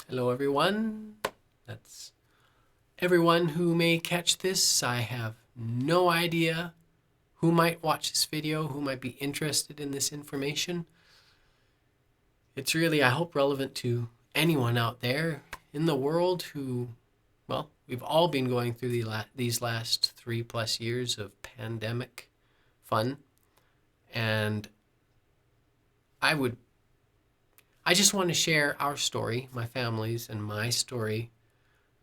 Hello, everyone. That's everyone who may catch this. I have no idea who might watch this video, who might be interested in this information. It's really, I hope, relevant to anyone out there in the world who, well, we've all been going through these last 3+ years of pandemic fun. And I just want to share our story, my family's and my story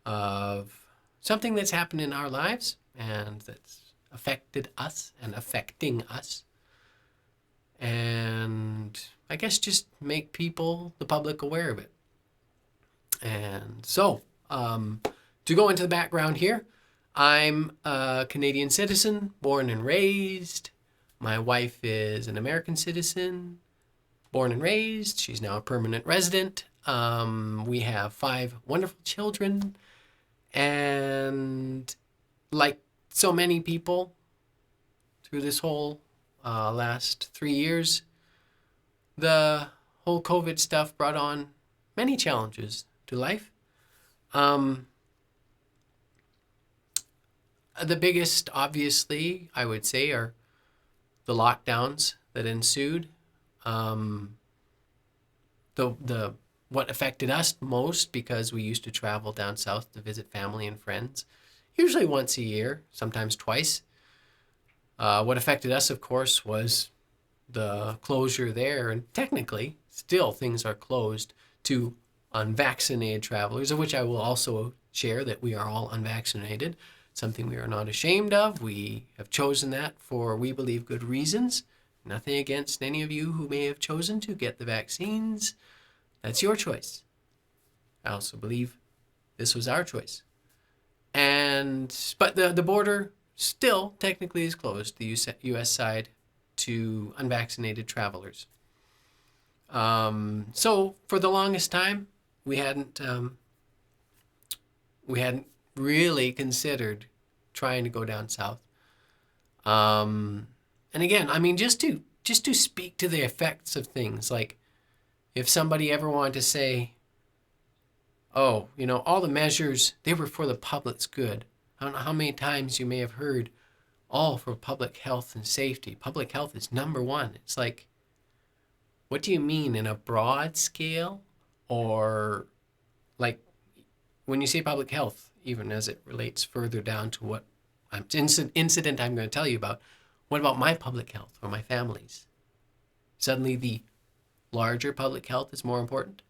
of something that's happened in our lives and that's affected us and affecting us. And I guess just make the public aware of it. And so, to go into the background here, I'm a Canadian citizen, born and raised. My wife is an American citizen, born and raised. She's now a permanent resident. We have 5 wonderful children. And like so many people through this whole last 3 years, the whole COVID stuff brought on many challenges to life. The biggest, obviously, I would say, are the lockdowns that ensued. What affected us most, because we used to travel down south to visit family and friends, usually once a year, sometimes twice. What affected us, of course, was the closure there, and technically, still things are closed to unvaccinated travelers, of which I will also share that we are all unvaccinated, something we are not ashamed of. We have chosen that for, we believe, good reasons. Nothing against any of you who may have chosen to get the vaccines. That's your choice. I also believe this was our choice. But the border still technically is closed, the U.S. side, to unvaccinated travelers. So for the longest time, we hadn't really considered trying to go down south. And again, I mean, just to speak to the effects of things, like if somebody ever wanted to say, oh, all the measures, they were for the public's good. I don't know how many times you may have heard, all for public health and safety. Public health is number one. It's like, what do you mean, in a broad scale? Or like when you say public health, even as it relates further down to what incident I'm going to tell you about, what about my public health or my family's? Suddenly the larger public health is more important.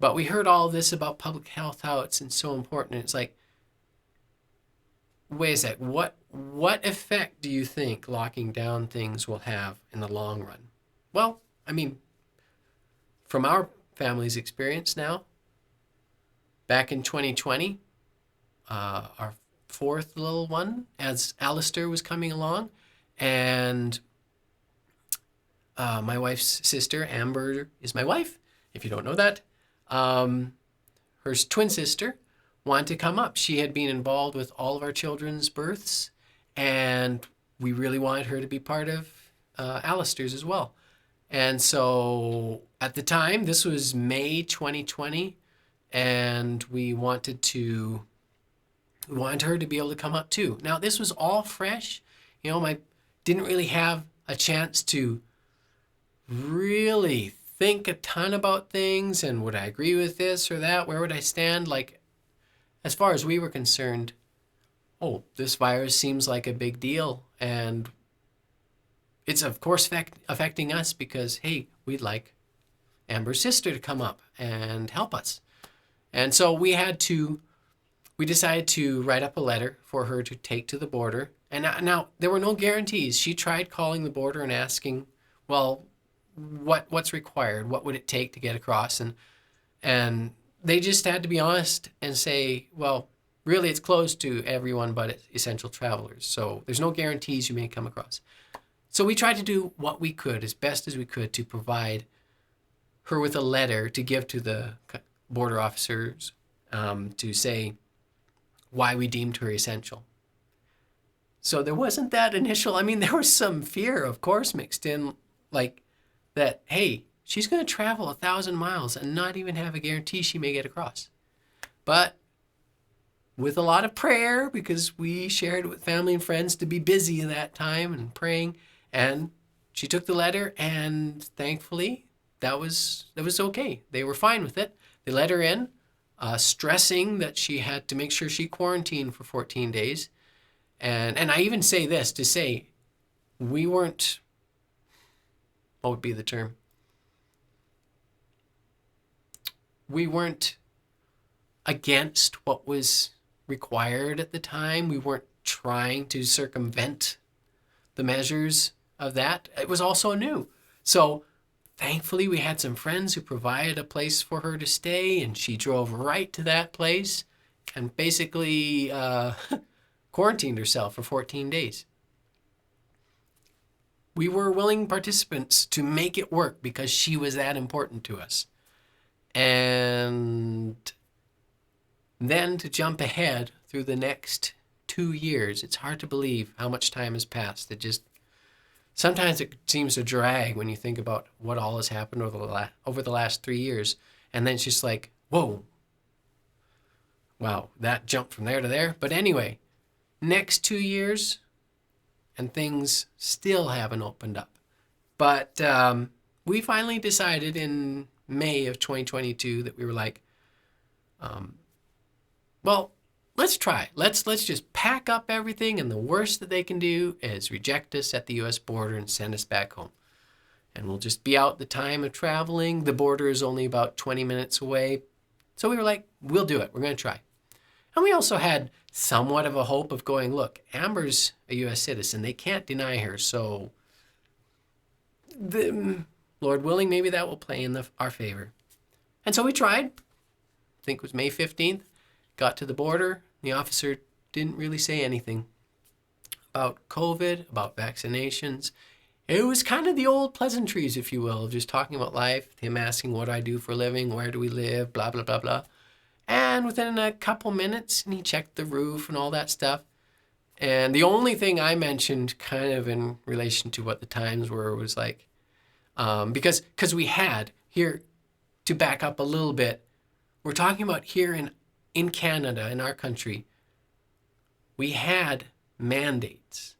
But we heard all this about public health, how it's so important. And it's like, wait a sec, what effect do you think locking down things will have in the long run? Well, I mean, from our family's experience now, back in 2020, our 4th little one, as Alistair was coming along, and my wife's sister, Amber, is my wife, if you don't know that. Her twin sister wanted to come up. She had been involved with all of our children's births, and we really wanted her to be part of Alistair's as well. And so at the time, this was May 2020, and we wanted her to be able to come up too. Now, this was all fresh. I didn't really have a chance to really think a ton about things, and would I agree with this or that? Where would I stand? Like, as far as we were concerned, oh, this virus seems like a big deal, and it's of course affecting us because, hey, we'd like Amber's sister to come up and help us. And so we decided to write up a letter for her to take to the border. And now there were no guarantees. She tried calling the border and asking, well, what's required? What would it take to get across? And they just had to be honest and say, well, really it's closed to everyone but essential travelers. So there's no guarantees you may come across. So we tried to do what we could, as best as we could, to provide her with a letter to give to the border officers to say why we deemed her essential. So there wasn't that initial, there was some fear, of course, mixed in, like that, hey, she's going to travel 1,000 miles and not even have a guarantee she may get across. But with a lot of prayer, because we shared with family and friends to be busy in that time and praying, and she took the letter, and thankfully that was okay. They were fine with it. They let her in, stressing that she had to make sure she quarantined for 14 days. And I even say this to say we weren't, what would be the term? We weren't against what was required at the time. We weren't trying to circumvent the measures of that. It was also new. So thankfully we had some friends who provided a place for her to stay, and she drove right to that place and basically quarantined herself for 14 days. We were willing participants to make it work because she was that important to us. And then to jump ahead through the next 2 years, it's hard to believe how much time has passed. Sometimes it seems to drag when you think about what all has happened over the last 3 years. And then it's just like, whoa, wow, that jumped from there to there. But anyway, next 2 years, and things still haven't opened up. But we finally decided in May of 2022 that we were like, well, let's try. Let's just pack up everything, and the worst that they can do is reject us at the U.S. border and send us back home. And we'll just be out the time of traveling. The border is only about 20 minutes away. So we were like, we'll do it. We're going to try. And we also had somewhat of a hope of going, look, Amber's a U.S. citizen. They can't deny her. So, Lord willing, maybe that will play in our favor. And so we tried. I think it was May 15th. Got to the border. The officer didn't really say anything about COVID, about vaccinations. It was kind of the old pleasantries, if you will, just talking about life, him asking what I do for a living, where do we live, blah, blah, blah, blah. And within a couple minutes, and he checked the roof and all that stuff. And the only thing I mentioned kind of in relation to what the times were was like, because we had here, to back up a little bit, we're talking about here in Canada, in our country, we had mandates.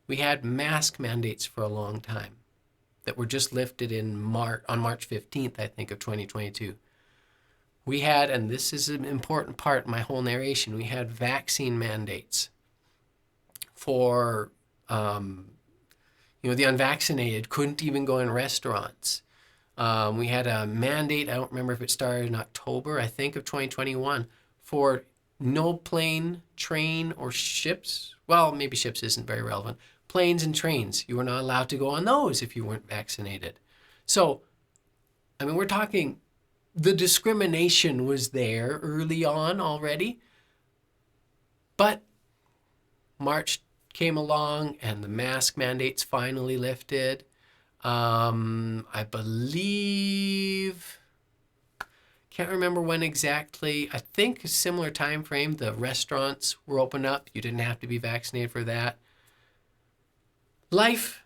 We had mask mandates for a long time that were just lifted on March 15th, I think, of 2022. We had, and this is an important part in my whole narration, we had vaccine mandates for, the unvaccinated couldn't even go in restaurants. We had a mandate, I don't remember if it started in October, I think, of 2021, for no plane, train, or ships. Well, maybe ships isn't very relevant. Planes and trains. You were not allowed to go on those if you weren't vaccinated. So, I mean, we're talking, the discrimination was there early on already. But March came along and the mask mandates finally lifted. I believe, can't remember when exactly. I think a similar time frame. The restaurants were open up. You didn't have to be vaccinated for that. Life,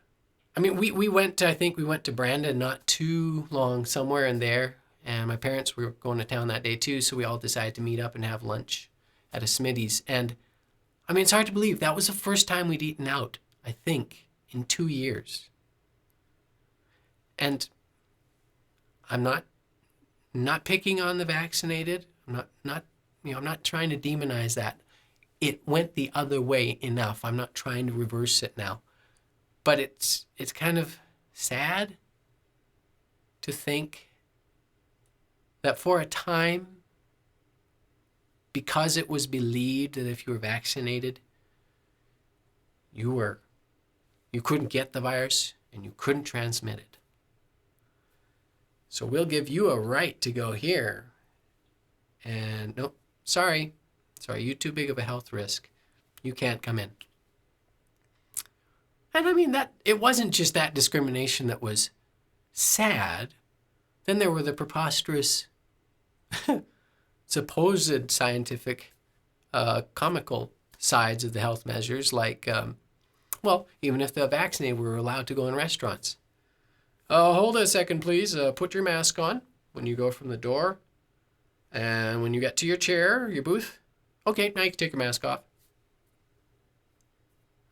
I mean, we went to Brandon not too long, somewhere in there. And my parents were going to town that day too. So we all decided to meet up and have lunch at a Smitty's. And I mean, it's hard to believe that was the first time we'd eaten out, I think, in 2 years. And I'm not picking on the vaccinated. I'm not trying to demonize that. It went the other way enough. I'm not trying to reverse it now. But it's kind of sad to think that for a time, because it was believed that if you were vaccinated, you couldn't get the virus and you couldn't transmit it. So we'll give you a right to go here. And nope, sorry, you're too big of a health risk. You can't come in. And I mean, that it wasn't just that discrimination that was sad. Then there were the preposterous supposed scientific, comical sides of the health measures, like, even if the vaccinated were allowed to go in restaurants. Hold a second, please. Put your mask on when you go from the door. And when you get to your chair, your booth, okay, now you can take your mask off.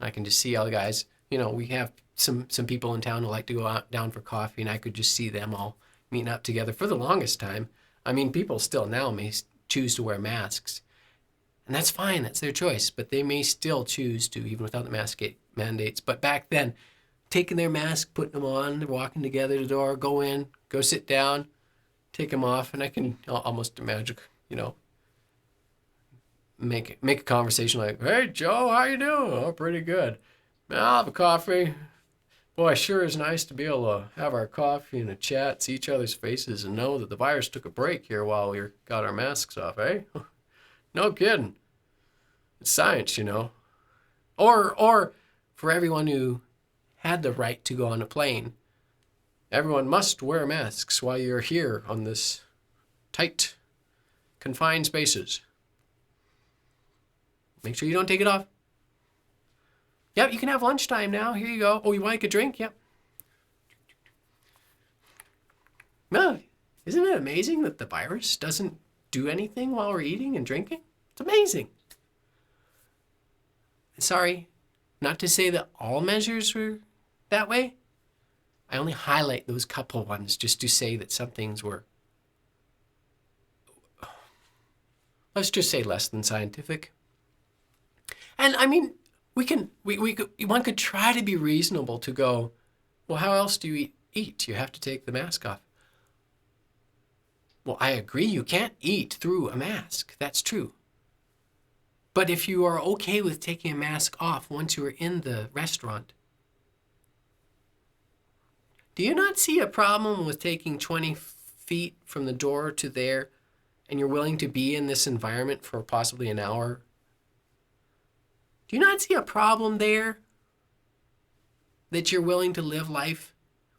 I can just see all the guys. We have some people in town who like to go out down for coffee, and I could just see them all meeting up together for the longest time. I mean, people still now may choose to wear masks, and that's fine. That's their choice. But they may still choose to, even without the mask mandates. But back then, taking their mask, putting them on, they're walking together to the door, go in, go sit down, take them off, and I can almost imagine, make a conversation like, "Hey Joe, how you doing?" "Oh, pretty good." "I'll have a coffee." Boy, sure is nice to be able to have our coffee and a chat, see each other's faces, and know that the virus took a break here while we got our masks off, eh? No kidding. It's science. Or for everyone who had the right to go on a plane, everyone must wear masks while you're here on this tight, confined spaces. Make sure you don't take it off. Yep, you can have lunchtime now. Here you go. Oh, you want a drink? Yep. No, isn't it amazing that the virus doesn't do anything while we're eating and drinking? It's amazing. Sorry, not to say that all measures were that way. I only highlight those couple ones just to say that some things were, let's just say, less than scientific. And I mean, one could try to be reasonable to go, well, how else do you eat? You have to take the mask off. Well, I agree, you can't eat through a mask. That's true. But if you are okay with taking a mask off once you are in the restaurant, do you not see a problem with taking 20 feet from the door to there, and you're willing to be in this environment for possibly an hour? Do you not see a problem there that you're willing to live life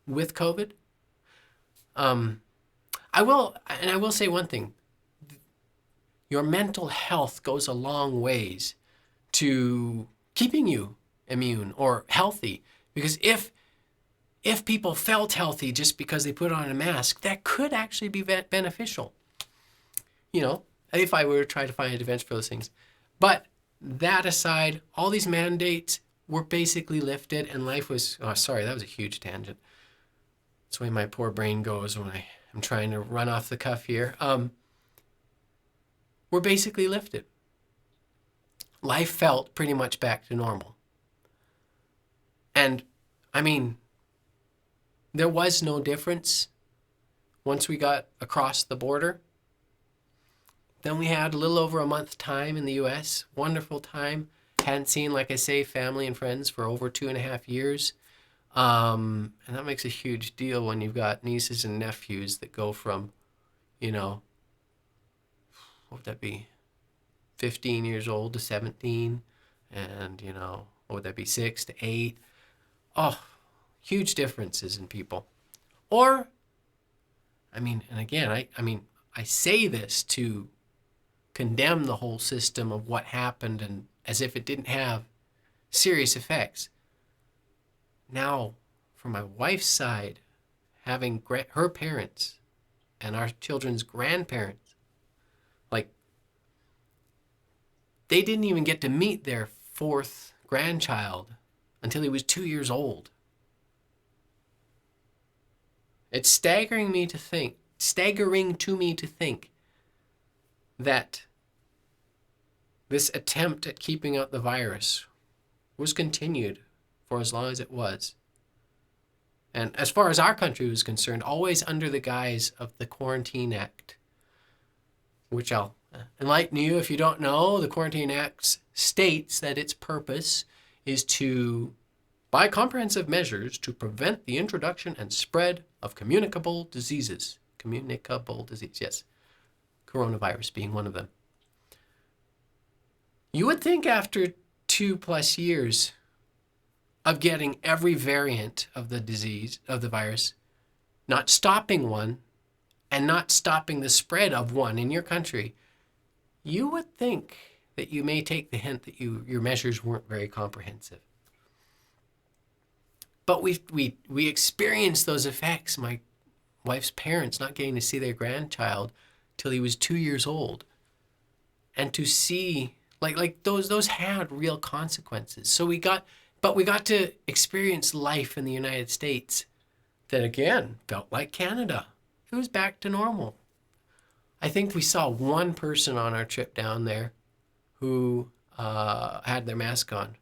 with COVID? I will say one thing. Your mental health goes a long ways to keeping you immune or healthy. Because if people felt healthy just because they put on a mask, that could actually be beneficial. If I were to try to find a defense for those things. But that aside, all these mandates were basically lifted, and life was, oh, sorry, that was a huge tangent. That's the way my poor brain goes when I'm trying to run off the cuff here. Were basically lifted. Life felt pretty much back to normal. And, I mean, there was no difference once we got across the border. Then we had a little over a month time in the U.S. Wonderful time. Hadn't seen, like I say, family and friends for over 2.5 years. And that makes a huge deal when you've got nieces and nephews that go from, what would that be? 15 years old to 17. And, what would that be? 6 to 8. Oh, huge differences in people. Or, and again, I say this to condemn the whole system of what happened and as if it didn't have serious effects. Now, from my wife's side, having her parents and our children's grandparents, they didn't even get to meet their 4th grandchild until he was 2 years old. It's staggering to me to think that this attempt at keeping out the virus was continued for as long as it was. And as far as our country was concerned, always under the guise of the Quarantine Act, which I'll enlighten you if you don't know. The Quarantine Act states that its purpose is to, by comprehensive measures, to prevent the introduction and spread of communicable diseases. Communicable disease, yes. Coronavirus being one of them. You would think after 2+ years of getting every variant of the disease, of the virus, not stopping one, and not stopping the spread of one in your country, you would think that you may take the hint that your measures weren't very comprehensive. But we experienced those effects. My wife's parents not getting to see their grandchild till he was 2 years old, and to see like those had real consequences. So we got to experience life in the United States that again felt like Canada. It was back to normal. I think we saw one person on our trip down there who had their mask on.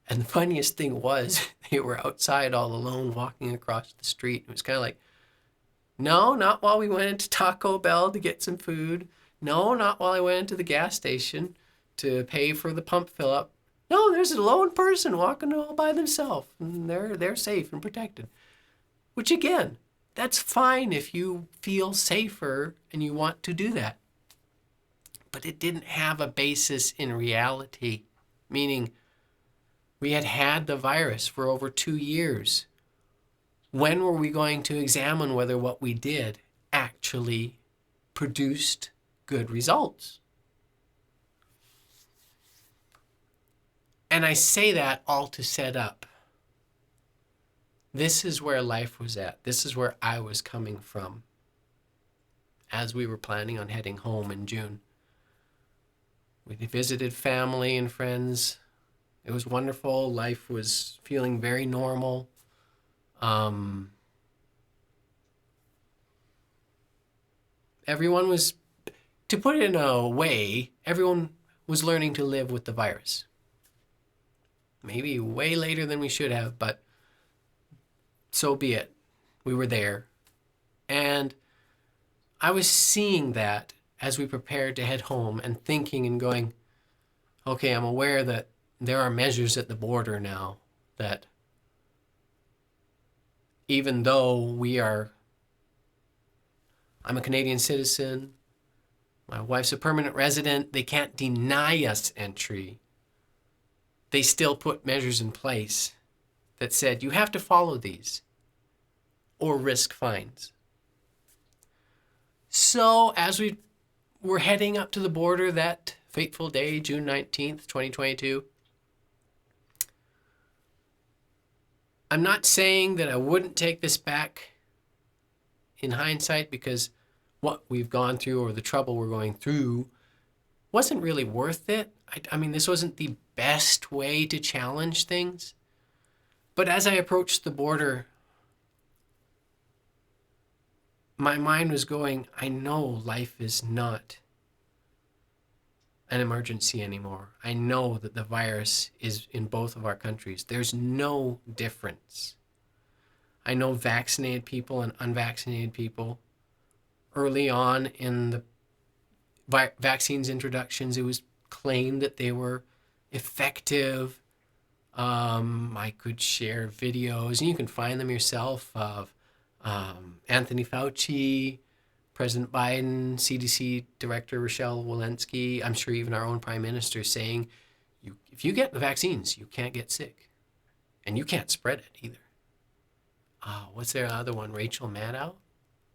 And the funniest thing was they were outside all alone walking across the street. It was kind of like, no, not while we went into Taco Bell to get some food. No, not while I went into the gas station to pay for the pump fill up. No, there's a lone person walking all by themselves, and they're safe and protected. Which again, that's fine if you feel safer and you want to do that. But it didn't have a basis in reality, meaning we had the virus for over 2 years. When were we going to examine whether what we did actually produced good results? And I say that all to set up. This is where life was at. This is where I was coming from as we were planning on heading home in June. We visited family and friends. It was wonderful. Life was feeling very normal. Everyone was, to put it in a way, everyone was learning to live with the virus. Maybe way later than we should have, but so be it. We were there. And I was seeing that as we prepared to head home and thinking and going, okay, I'm aware that there are measures at the border now that even though I'm a Canadian citizen, my wife's a permanent resident, they can't deny us entry. They still put measures in place that said you have to follow these or risk fines. So as we were heading up to the border that fateful day, June 19th, 2022, I'm not saying that I wouldn't take this back in hindsight, because what we've gone through or the trouble we're going through wasn't really worth it. I mean, this wasn't the best way to challenge things. But as I approached the border, my mind was going, I know life is not an emergency anymore. I know that the virus is in both of our countries. There's no difference. I know vaccinated people and unvaccinated people. Early on in the vaccines introductions, it was claimed that they were effective. I could share videos, and you can find them yourself, of Anthony Fauci, President Biden, CDC Director Rochelle Walensky, I'm sure even our own Prime Minister saying, if you get the vaccines, you can't get sick. And you can't spread it either. What's their other one? Rachel Maddow?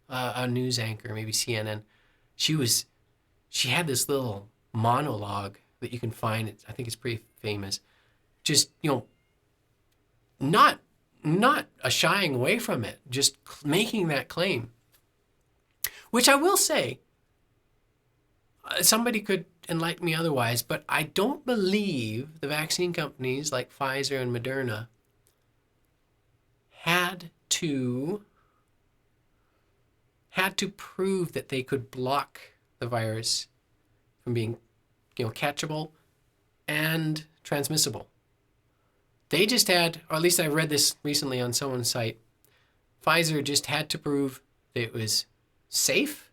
A news anchor, maybe CNN. She had this little monologue that you can find. I think it's pretty famous. Just, not shying away from it, just making that claim. Which I will say, somebody could enlighten me otherwise, but I don't believe the vaccine companies like Pfizer and Moderna had to prove that they could block the virus from being, catchable and transmissible. They just had, or at least I read this recently on someone's site, Pfizer just had to prove that it was safe,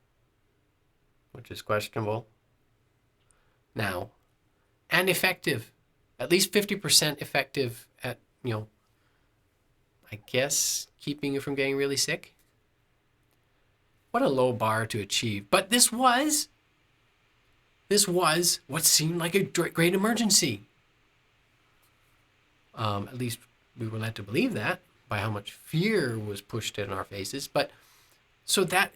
which is questionable now, and effective, at least 50% effective at, I guess, keeping you from getting really sick. What a low bar to achieve. But this was what seemed like a great emergency. At least we were led to believe that by how much fear was pushed in our faces. But so that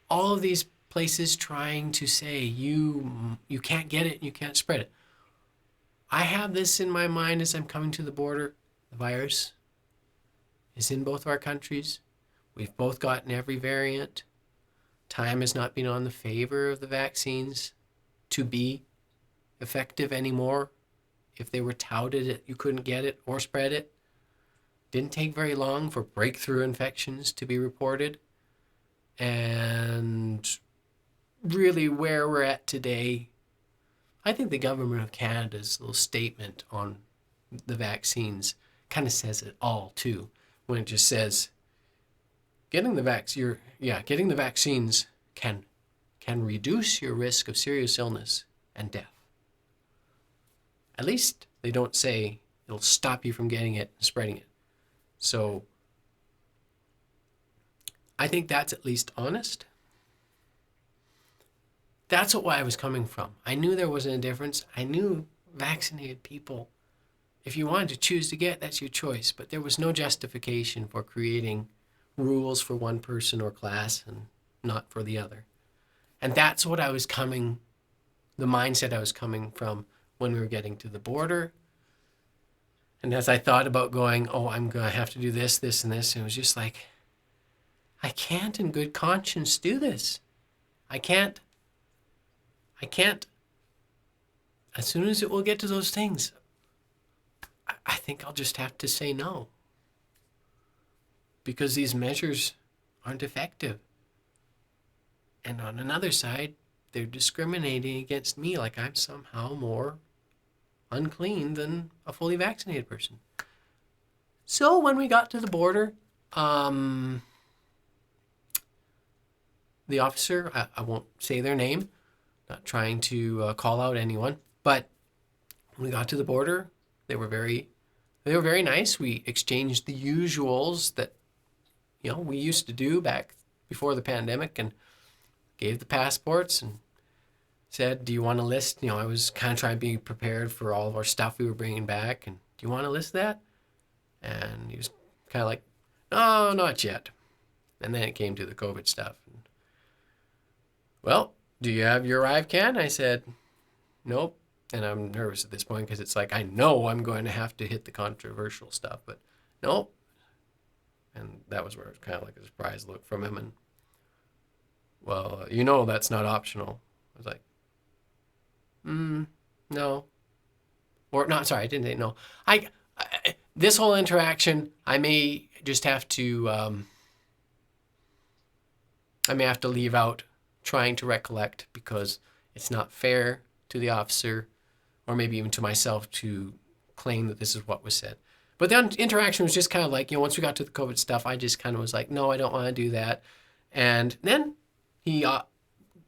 all of these places trying to say you can't get it, you can't spread it. I have this in my mind as I'm coming to the border. The virus is in both of our countries. We've both gotten every variant. Time has not been on the favor of the vaccines to be effective anymore. If they were touted that you couldn't get it or spread it, didn't take very long for breakthrough infections to be reported. And really where we're at today, I think the government of Canada's little statement on the vaccines kind of says it all too, when it just says getting the vaccines can reduce your risk of serious illness and death. At least they don't say it'll stop you from getting it and spreading it. So I think that's at least honest. That's what I was coming from. I knew there wasn't a difference. I knew vaccinated people, if you wanted to choose to get, that's your choice. But there was no justification for creating rules for one person or class and not for the other. And that's what I was coming, the mindset I was coming from when we were getting to the border. And as I thought about going, I'm going to have to do this, this, and this, it was just like, I can't in good conscience do this. I can't. As soon as it will get to those things, I think I'll just have to say no. Because these measures aren't effective. And on another side, they're discriminating against me like I'm somehow more unclean than a fully vaccinated person. So when we got to the border, the officer, I won't say their name, not trying to call out anyone, but when we got to the border, they were very nice. We exchanged the usuals that we used to do back before the pandemic, and gave the passports and said, do you want to list? I was kind of trying to be prepared for all of our stuff we were bringing back, and do you want to list that? And he was kind of like, no, not yet. And then it came to the COVID stuff. Well, do you have your ArriveCAN? I said, nope. And I'm nervous at this point because it's like, I know I'm going to have to hit the controversial stuff, but nope. And that was where it was kind of like a surprised look from him. And, well, that's not optional. I was like, no. Or, not, sorry, I didn't say no. This whole interaction, I may just have to, leave out trying to recollect, because it's not fair to the officer or maybe even to myself to claim that this is what was said. But the interaction was just kind of like, once we got to the COVID stuff, I just kind of was like, no, I don't want to do that. And then he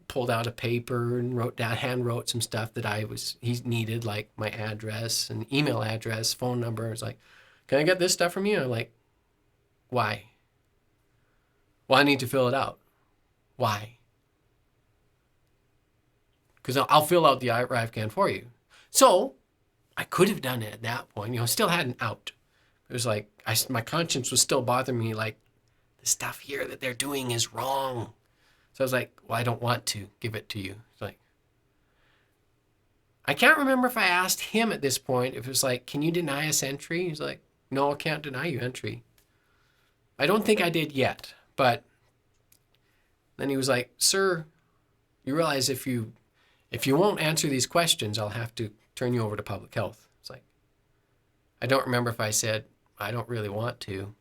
pulled out a paper and hand wrote some stuff that he needed, like my address and email address, phone number. I was like, can I get this stuff from you? And I'm like, why? Well, I need to fill it out. Why? Because I'll fill out the ArriveCAN for you. So I could have done it at that point. Still had an out. It was like, my conscience was still bothering me, like, the stuff here that they're doing is wrong. So I was like, well, I don't want to give it to you. It's like, I can't remember if I asked him at this point, if it was like, can you deny us entry? He's like, no, I can't deny you entry. I don't think I did yet, but then he was like, sir, you realize if you won't answer these questions, I'll have to turn you over to public health. It's like, I don't remember if I said, I don't really want to.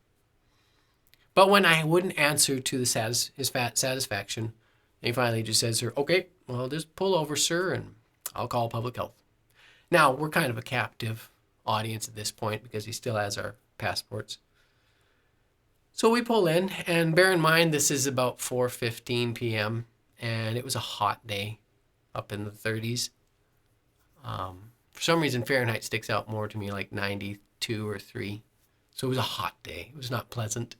But when I wouldn't answer to his satisfaction, he finally just says, okay, well, just pull over, sir, and I'll call public health. Now, we're kind of a captive audience at this point because he still has our passports. So we pull in, and bear in mind, this is about 4:15 p.m., and it was a hot day up in the 30s. For some reason, Fahrenheit sticks out more to me, like 92 or 3. So it was a hot day. It was not pleasant.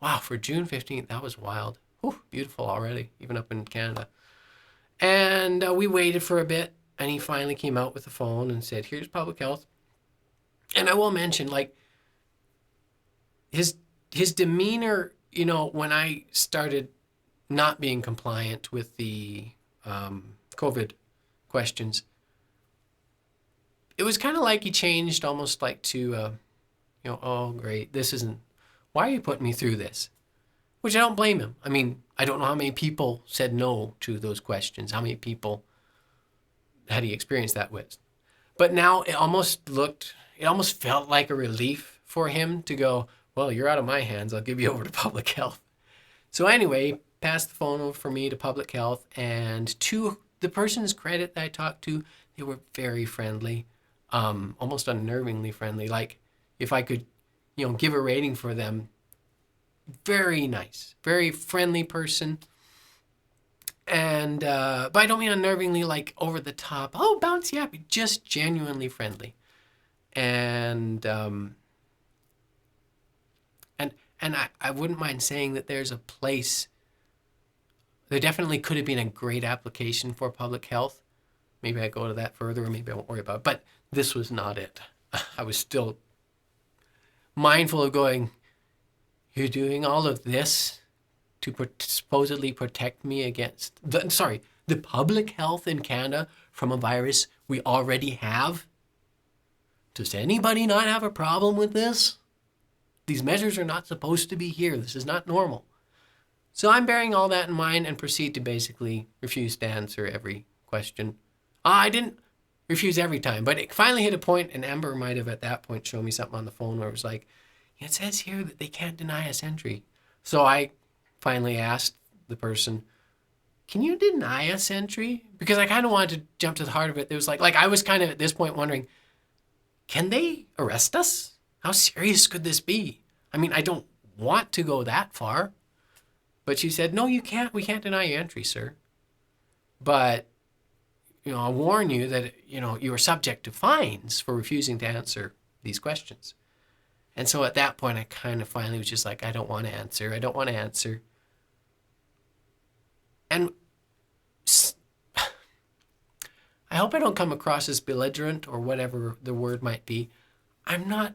Wow, for June 15th, that was wild. Whew, beautiful already, even up in Canada. And we waited for a bit, and he finally came out with the phone and said, here's public health. And I will mention, like, his demeanor, when I started not being compliant with the COVID questions, it was kind of like he changed almost like to Oh, great, this isn't, why are you putting me through this? Which I don't blame him. I mean, I don't know how many people said no to those questions. How many people had he experienced that with? But now it almost felt like a relief for him to go, well, you're out of my hands. I'll give you over to public health. So anyway, passed the phone over for me to public health. And to the person's credit that I talked to, they were very friendly, almost unnervingly friendly. Like if I could, give a rating for them, very nice, very friendly person. And but I don't mean unnervingly like over the top. Oh, bouncy happy, just genuinely friendly. And I wouldn't mind saying that there's a place. There definitely could have been a great application for public health. Maybe I go to that further, or maybe I won't worry about it. But this was not it. I was still mindful of going, you're doing all of this to supposedly protect me against the public health in Canada from a virus we already have? Does anybody not have a problem with this? These measures are not supposed to be here. This is not normal. So I'm bearing all that in mind and proceed to basically refuse to answer every question. I didn't refuse every time, but it finally hit a point, and Amber might have at that point shown me something on the phone where it was like, it says here that they can't deny us entry. So I finally asked the person, can you deny us entry? Because I kind of wanted to jump to the heart of it. It was like I was kind of at this point wondering, can they arrest us? How serious could this be? I mean, I don't want to go that far. But she said, no, you can't. We can't deny you entry, sir. But, I'll warn you that, you are subject to fines for refusing to answer these questions. And so at that point, I kind of finally was just like, I don't want to answer. I don't want to answer. And I hope I don't come across as belligerent or whatever the word might be. I'm not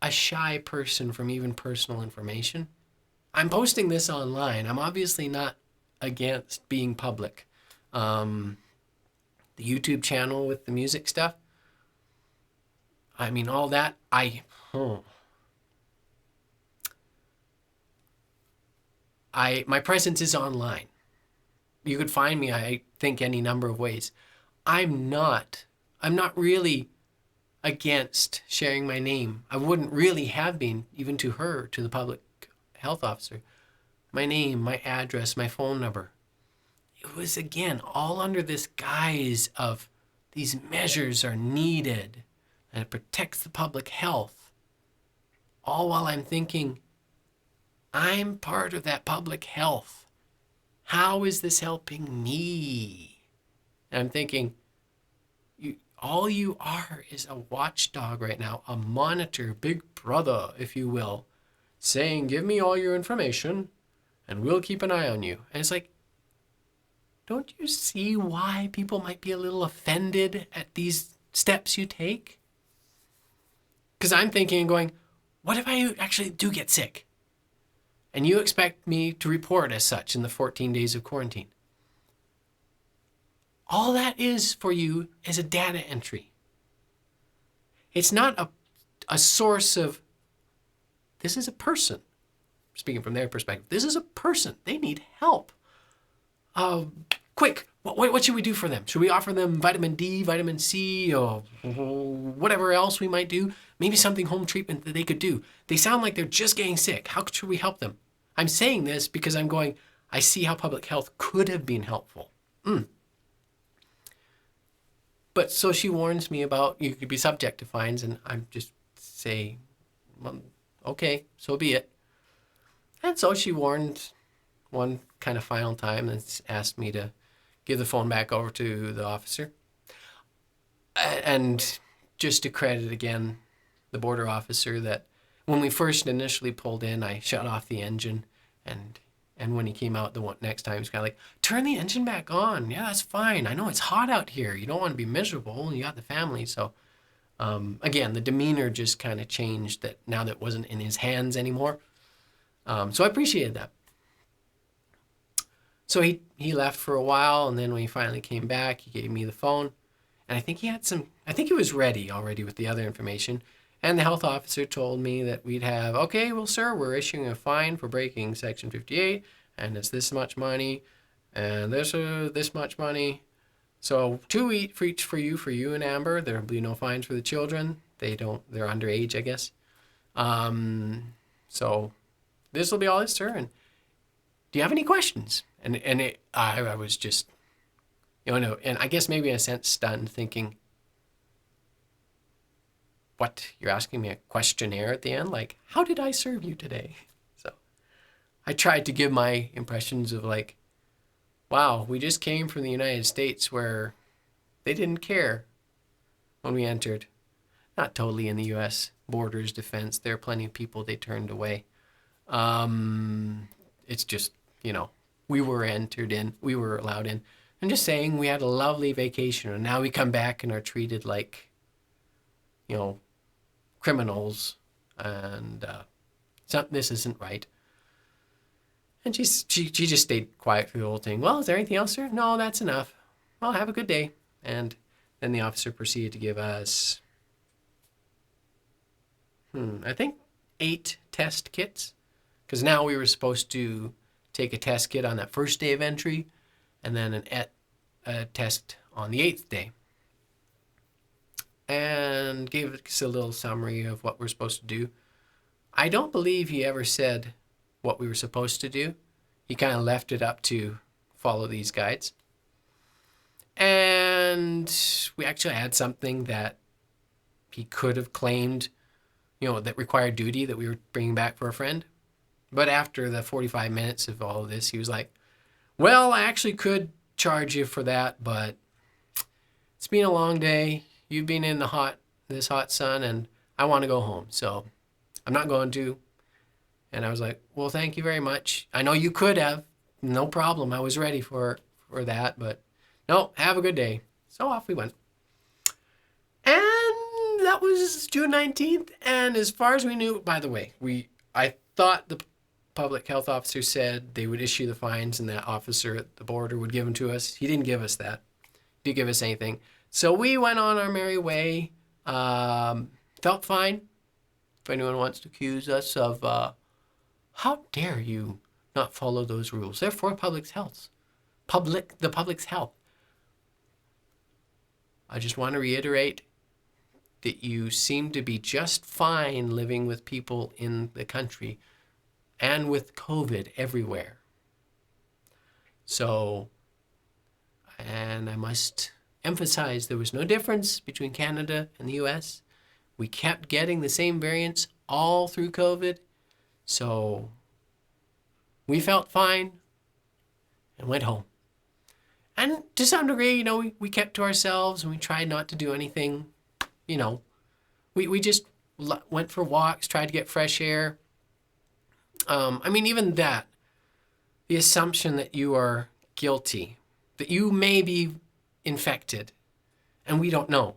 a shy person from even personal information. I'm posting this online. I'm obviously not against being public. The YouTube channel with the music stuff. I mean, all that, my presence is online. You could find me, I think, any number of ways. I'm not really against sharing my name. I wouldn't really have been, even to her, to the public health officer. My name, my address, my phone number. It was, again, all under this guise of these measures are needed and it protects the public health. All while I'm thinking, I'm part of that public health. How is this helping me? And I'm thinking, all you are is a watchdog right now, a monitor, big brother, if you will, saying, give me all your information and we'll keep an eye on you. And it's like, don't you see why people might be a little offended at these steps you take? Because I'm thinking and going, what if I actually do get sick? And you expect me to report as such in the 14 days of quarantine. All that is for you is a data entry. It's not a source of, this is a person. Speaking from their perspective, this is a person. They need help. Quick, what should we do for them? Should we offer them vitamin D, vitamin C, or whatever else we might do? Maybe something home treatment that they could do. They sound like they're just getting sick. How should we help them? I'm saying this because I'm going, I see how public health could have been helpful. But so she warns me about you could be subject to fines, and I'm just say, well, okay, so be it. And so she warned one kind of final time and asked me to give the phone back over to the officer. And just to credit again the border officer that when we first initially pulled in, I shut off the engine, and when he came out the next time, he's kind of like, turn the engine back on. Yeah, that's fine. I know it's hot out here. You don't want to be miserable. You got the family. So again, the demeanor just kind of changed that now that it wasn't in his hands anymore. So I appreciated that. So he left for a while, and then when he finally came back, he gave me the phone. And I think he was ready already with the other information. And the health officer told me that we'd have, okay, well, sir, we're issuing a fine for breaking Section 58, and it's this much money, and this much money. So 2 each for you and Amber. There'll be no fines for the children. They're underage, I guess. So this will be all it, sir. And do you have any questions? I was just, and I guess maybe in a sense stunned, thinking, what, you're asking me a questionnaire at the end? Like, how did I serve you today? So I tried to give my impressions of like, wow, we just came from the United States where they didn't care when we entered. Not totally in the U.S. borders defense. There are plenty of people they turned away. It's just, we were allowed in. I'm just saying we had a lovely vacation, and now we come back and are treated like, criminals, and this isn't right. And she just stayed quiet through the whole thing. Well, is there anything else, sir? No, that's enough. Well, have a good day. And then the officer proceeded to give us, I think 8 test kits. Because now we were supposed to take a test kit on that first day of entry, and then a test on the 8th day. And gave us a little summary of what we're supposed to do. I don't believe he ever said what we were supposed to do. He kind of left it up to follow these guides. And we actually had something that he could have claimed, that required duty that we were bringing back for a friend. But after the 45 minutes of all of this, he was like, well, I actually could charge you for that, but it's been a long day. You've been in this hot sun, and I want to go home, so I'm not going to. And I was like, well, thank you very much. I know you could have. No problem. I was ready for that, but no, have a good day. So off we went. And that was June 19th. And as far as we knew, by the way, I thought the public health officer said they would issue the fines and that officer at the border would give them to us. He didn't give us that. He didn't give us anything. So we went on our merry way. Felt fine. If anyone wants to accuse us of, how dare you not follow those rules? They're for the public's health. I just want to reiterate that you seem to be just fine living with people in the country and with COVID everywhere. So, and I must emphasize there was no difference between Canada and the US. We kept getting the same variants all through COVID. So we felt fine and went home. And to some degree, we kept to ourselves and we tried not to do anything, we just went for walks, tried to get fresh air. Even that, the assumption that you are guilty, that you may be infected, and we don't know.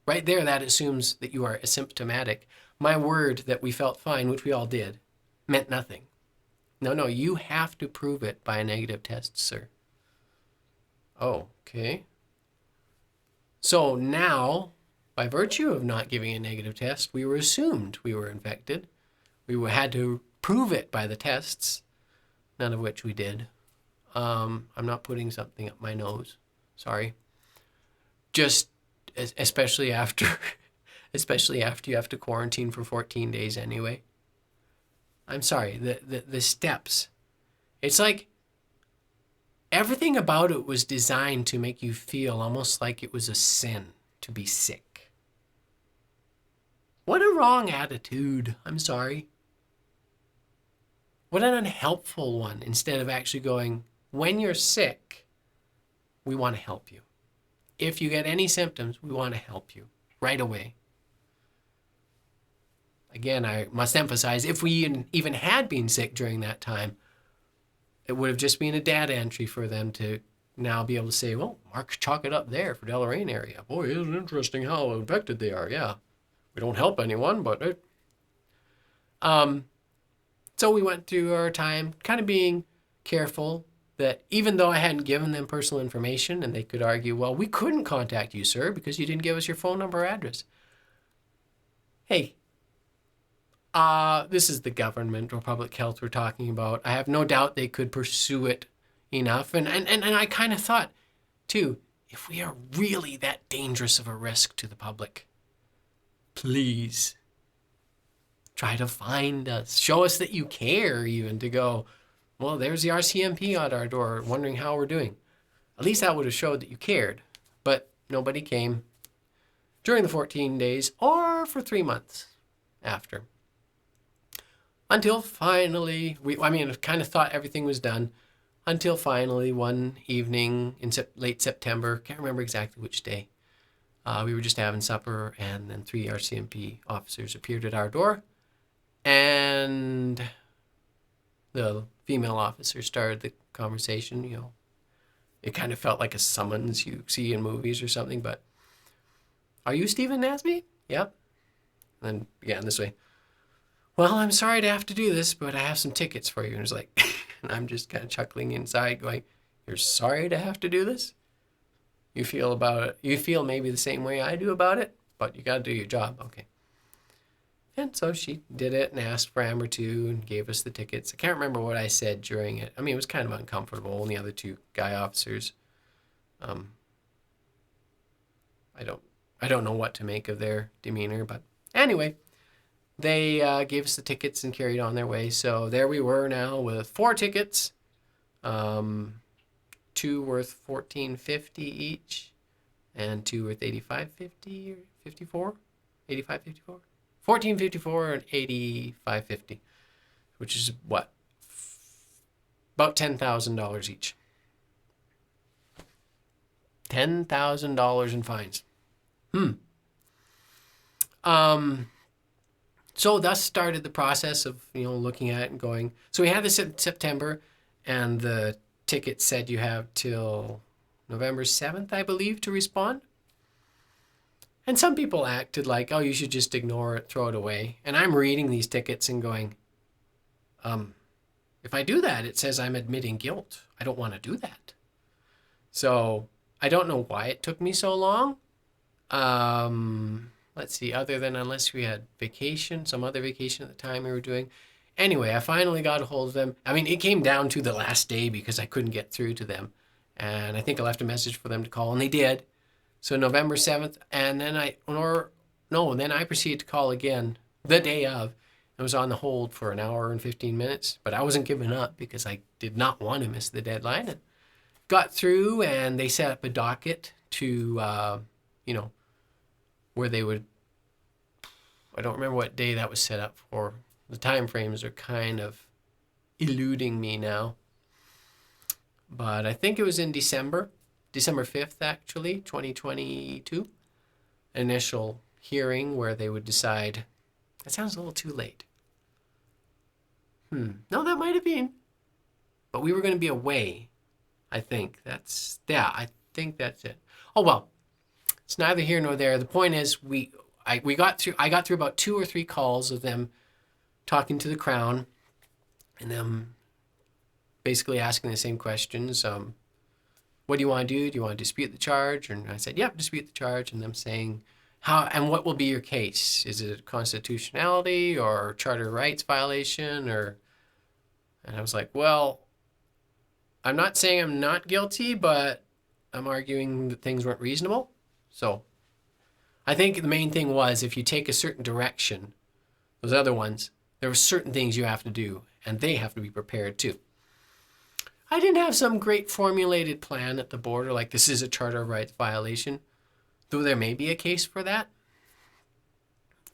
Right there, that assumes that you are asymptomatic. My word that we felt fine, which we all did, meant nothing. No, you have to prove it by a negative test, sir. Oh, okay. So now, by virtue of not giving a negative test, we were assumed we were infected. We had to prove it by the tests, none of which we did. I'm not putting something up my nose. Sorry. Just especially after you have to quarantine for 14 days anyway. I'm sorry. The steps. It's like everything about it was designed to make you feel almost like it was a sin to be sick. What a wrong attitude. I'm sorry. What an unhelpful one, instead of actually going, when you're sick, we want to help you. If you get any symptoms, we want to help you right away. Again, I must emphasize, if we even had been sick during that time, it would have just been a data entry for them to now be able to say, well, Mark, chalk it up there for Deloraine area. Boy, isn't it interesting how infected they are. Yeah, we don't help anyone, but so we went through our time kind of being careful that even though I hadn't given them personal information and they could argue, well, we couldn't contact you, sir, because you didn't give us your phone number or address. Hey, This is the government or public health we're talking about. I have no doubt they could pursue it enough. And I kind of thought, too, if we are really that dangerous of a risk to the public, please try to find us. Show us that you care, even to go, well, there's the RCMP at our door wondering how we're doing. At least that would have showed that you cared. But nobody came during the 14 days or for 3 months after. Until finally, I kind of thought everything was done. Until finally, one evening in late September, can't remember exactly which day, we were just having supper, and then 3 RCMP officers appeared at our door, and the female officer started the conversation. It kind of felt like a summons you see in movies or something, but, "Are you Stephen Nasby?" "Yep." And then began this way. "Well, I'm sorry to have to do this, but I have some tickets for you." And it's like, and I'm just kind of chuckling inside going, "You're sorry to have to do this? You feel maybe the same way I do about it, but you got to do your job." "Okay." And so she did it and asked for Amber too and gave us the tickets. I can't remember what I said during it. It was kind of uncomfortable. And the other 2 guy officers, I don't know what to make of their demeanor, but anyway, they gave us the tickets and carried on their way. So there we were now with 4 tickets, 2 worth $14.50 each, and 2 worth $85.50 or 54, $85.54, $14.54 and $85.50, which is what, about $10,000 each. $10,000 in fines. So thus started the process of, looking at it and going. So we had this in September, and the ticket said you have till November 7th, I believe, to respond. And some people acted like, oh, you should just ignore it, throw it away. And I'm reading these tickets and going, if I do that, it says I'm admitting guilt. I don't want to do that. So I don't know why it took me so long. Let's see, other than unless we had vacation, some other vacation at the time we were doing. Anyway, I finally got a hold of them. It came down to the last day because I couldn't get through to them. And I think I left a message for them to call, and they did. So November 7th, and then I proceeded to call again the day of. I was on the hold for an hour and 15 minutes, but I wasn't giving up because I did not want to miss the deadline. And got through, and they set up a docket to, where they would, I don't remember what day that was set up for. The time frames are kind of eluding me now. But I think it was in December 5th, actually, 2022. Initial hearing where they would decide. That sounds a little too late. No, that might have been. But we were going to be away, I think. I think that's it. Oh, well, it's neither here nor there. The point is, I got through about 2 or 3 calls of them talking to the Crown and them basically asking the same questions. What do you want to do? Do you want to dispute the charge? And I said, yep, dispute the charge. And them saying, how and what will be your case? Is it constitutionality or charter rights violation? And I was like, well, I'm not saying I'm not guilty, but I'm arguing that things weren't reasonable. So I think the main thing was if you take a certain direction, those other ones, there are certain things you have to do, and they have to be prepared too. I didn't have some great formulated plan at the border, like this is a charter rights violation, though there may be a case for that.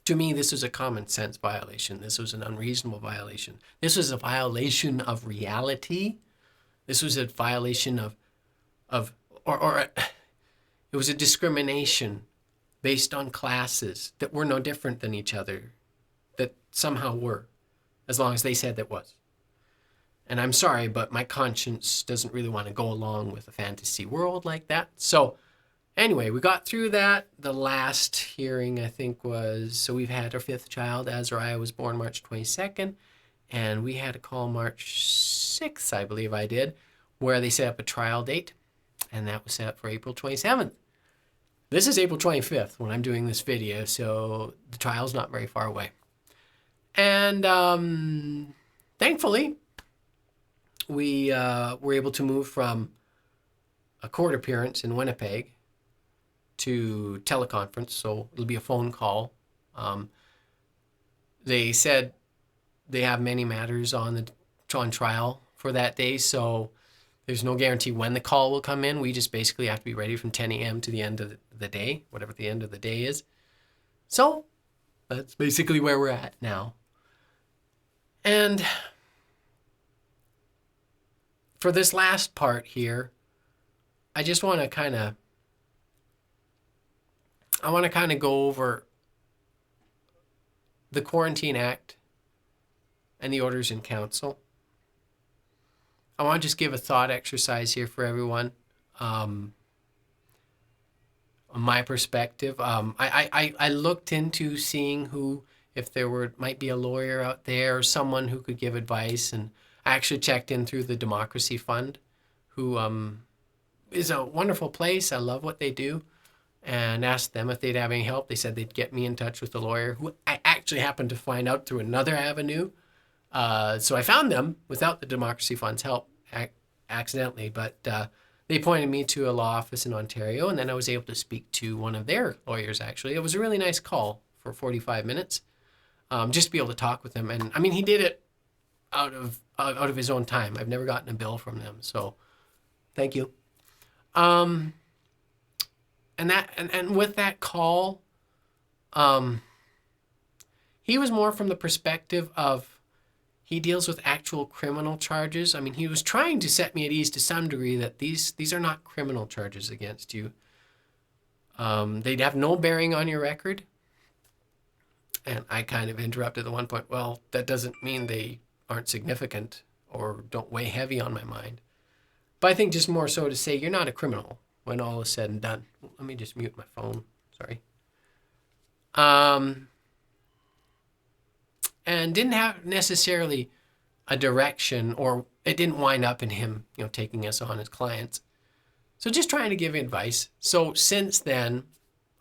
To me, this was a common sense violation. This was an unreasonable violation. This was a violation of reality. This was a violation it was a discrimination based on classes that were no different than each other, that somehow were, as long as they said that was. And I'm sorry, but my conscience doesn't really want to go along with a fantasy world like that. So anyway, we got through that. The last hearing, I think, was, so we've had our 5th child. Azariah was born March 22nd, and we had a call March 6th, I believe I did, where they set up a trial date, and that was set up for April 27th. This is April 25th when I'm doing this video, so the trial's not very far away. And thankfully, we were able to move from a court appearance in Winnipeg to teleconference, so it'll be a phone call. They said they have many matters on trial for that day, so there's no guarantee when the call will come in. We just basically have to be ready from 10 a.m. to the end of the day, whatever the end of the day is. So that's basically where we're at now. And for this last part here, I just want to kind of go over the Quarantine Act and the orders in council. I want to just give a thought exercise here for everyone. On my perspective, I looked into seeing if there might be a lawyer out there or someone who could give advice, and I actually checked in through the Democracy Fund, who is a wonderful place. I love what they do, and asked them if they'd have any help. They said they'd get me in touch with a lawyer, who I actually happened to find out through another avenue. So I found them without the Democracy Fund's help accidentally, but they pointed me to a law office in Ontario, and then I was able to speak to one of their lawyers, actually. It was a really nice call for 45 minutes, just to be able to talk with him. And I mean, he did it out of his own time. I've never gotten a bill from them, so thank you. And with that call, he was more from the perspective of, he deals with actual criminal charges. I mean, he was trying to set me at ease to some degree that these are not criminal charges against you. They'd have no bearing on your record. And I kind of interrupted at one point, well, that doesn't mean they aren't significant or don't weigh heavy on my mind. But I think just more so to say you're not a criminal when all is said and done. Let me just mute my phone. Sorry. And didn't have necessarily a direction, or it didn't wind up in him, taking us on as clients. So just trying to give advice. So since then,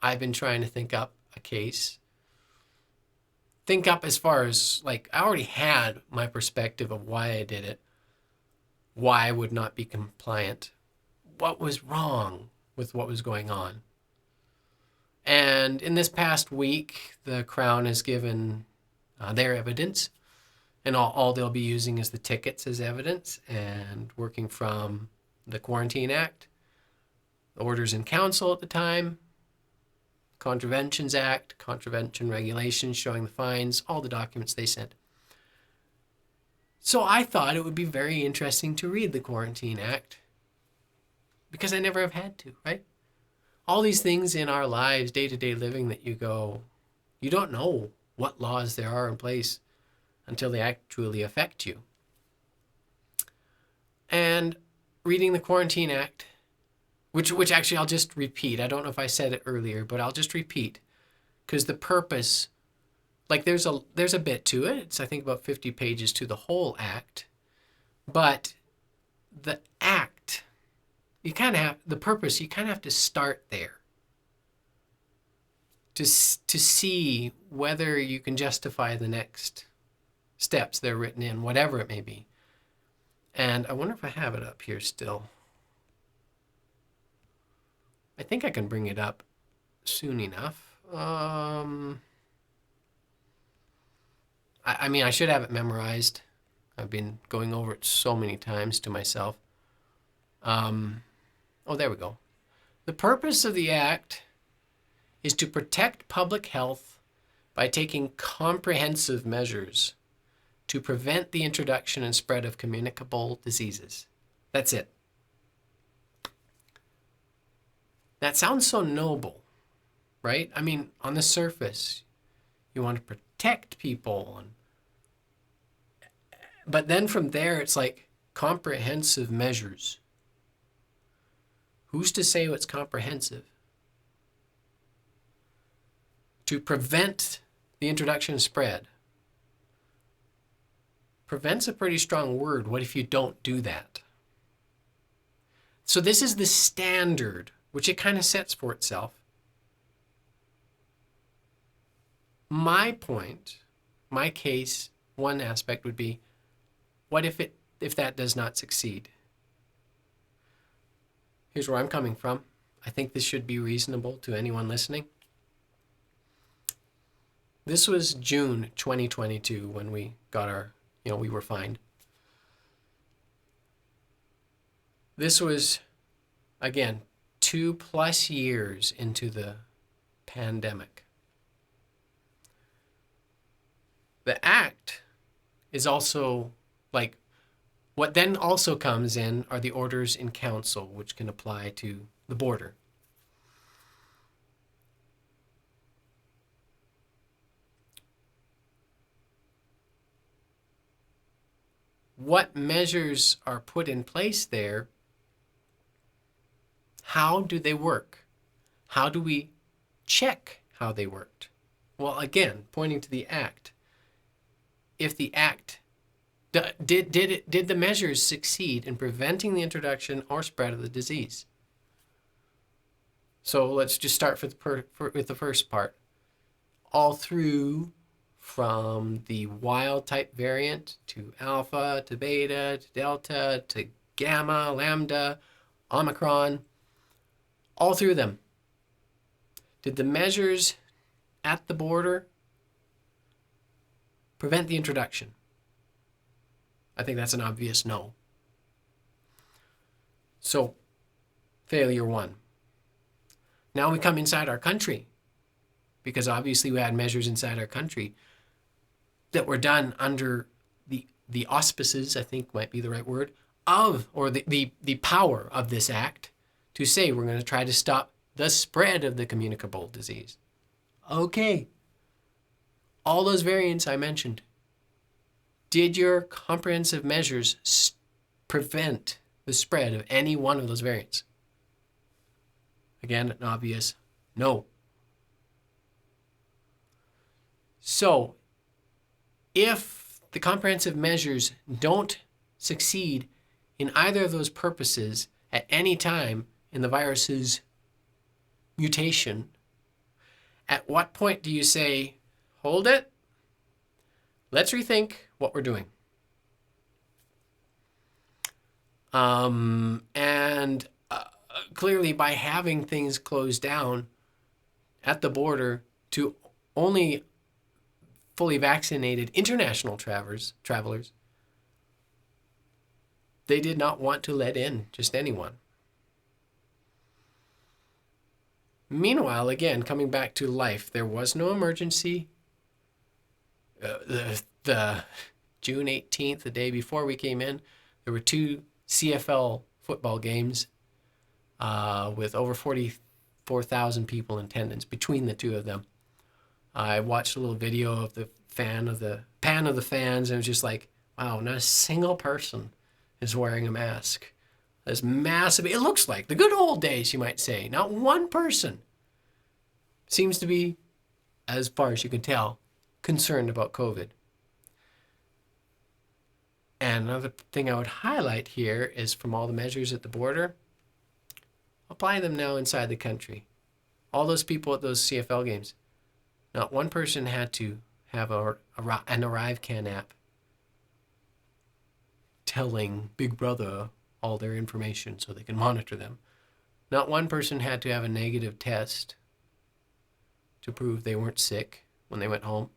I've been trying to think up a case. Think up as far as, I already had my perspective of why I did it, why I would not be compliant, what was wrong with what was going on. And in this past week, the Crown has given their evidence, and all they'll be using is the tickets as evidence, and working from the Quarantine Act, the orders in council at the time, Contraventions Act, contravention regulations showing the fines, all the documents they sent. So I thought it would be very interesting to read the Quarantine Act, because I never have had to, right? All these things in our lives, day-to-day living, that you don't know what laws there are in place until they actually affect you. And reading the Quarantine Act, which actually I'll just repeat. I don't know if I said it earlier, but I'll just repeat, because the purpose, there's a bit to it. It's, I think, about 50 pages to the whole act. But the act, the purpose, you kind of have to start there to see whether you can justify the next steps that are written in, whatever it may be. And I wonder if I have it up here still. I think I can bring it up soon enough. I mean, I should have it memorized. I've been going over it so many times to myself. Oh, there we go. The purpose of the act is to protect public health by taking comprehensive measures to prevent the introduction and spread of communicable diseases. That's it. That sounds so noble, right? I mean, on the surface, you want to protect people, but then from there, it's like comprehensive measures. Who's to say what's comprehensive? To prevent the introduction and spread. Prevent's a pretty strong word. What if you don't do that? So this is the standard, which it kind of sets for itself. My point my case, one aspect would be, what if that does not succeed? Here's where I'm coming from. I think this should be reasonable to anyone listening. This was June 2022 when we got our, we were fined. This was, again, 2+ years into the pandemic. The act is also like, what then also comes in are the orders in council, which can apply to the border. What measures are put in place there? How do they work? How do we check how they worked? Well, again, pointing to the act. If the act did the measures succeed in preventing the introduction or spread of the disease? So let's just start with the first part. All through, from the wild type variant to alpha to beta to delta to gamma, lambda, omicron, all through them, did the measures at the border prevent the introduction? I think that's an obvious no. So, failure 1. Now we come inside our country, because obviously we had measures inside our country that were done under the auspices, I think might be the right word, or the power of this act to say we're going to try to stop the spread of the communicable disease. Okay. All those variants I mentioned, did your comprehensive measures prevent the spread of any one of those variants? Again, an obvious no. So, if the comprehensive measures don't succeed in either of those purposes at any time in the virus's mutation, at what point do you say, hold it, let's rethink what we're doing? Clearly, by having things closed down at the border to only fully vaccinated international travelers, they did not want to let in just anyone. Meanwhile, again, coming back to life, there was no emergency. The June 18th, the day before we came in, there were 2 CFL football games with over 44,000 people in attendance between the 2 of them. I watched a little video of the pan of the fans, and it was just like, wow, not a single person is wearing a mask. This massive, it looks like the good old days, you might say. Not one person seems to be, as far as you can tell, concerned about COVID. And another thing I would highlight here is, from all the measures at the border, apply them now inside the country. All those people at those CFL games, not one person had to have an ArriveCan app telling Big Brother all their information so they can monitor them. Not one person had to have a negative test to prove they weren't sick when they went home.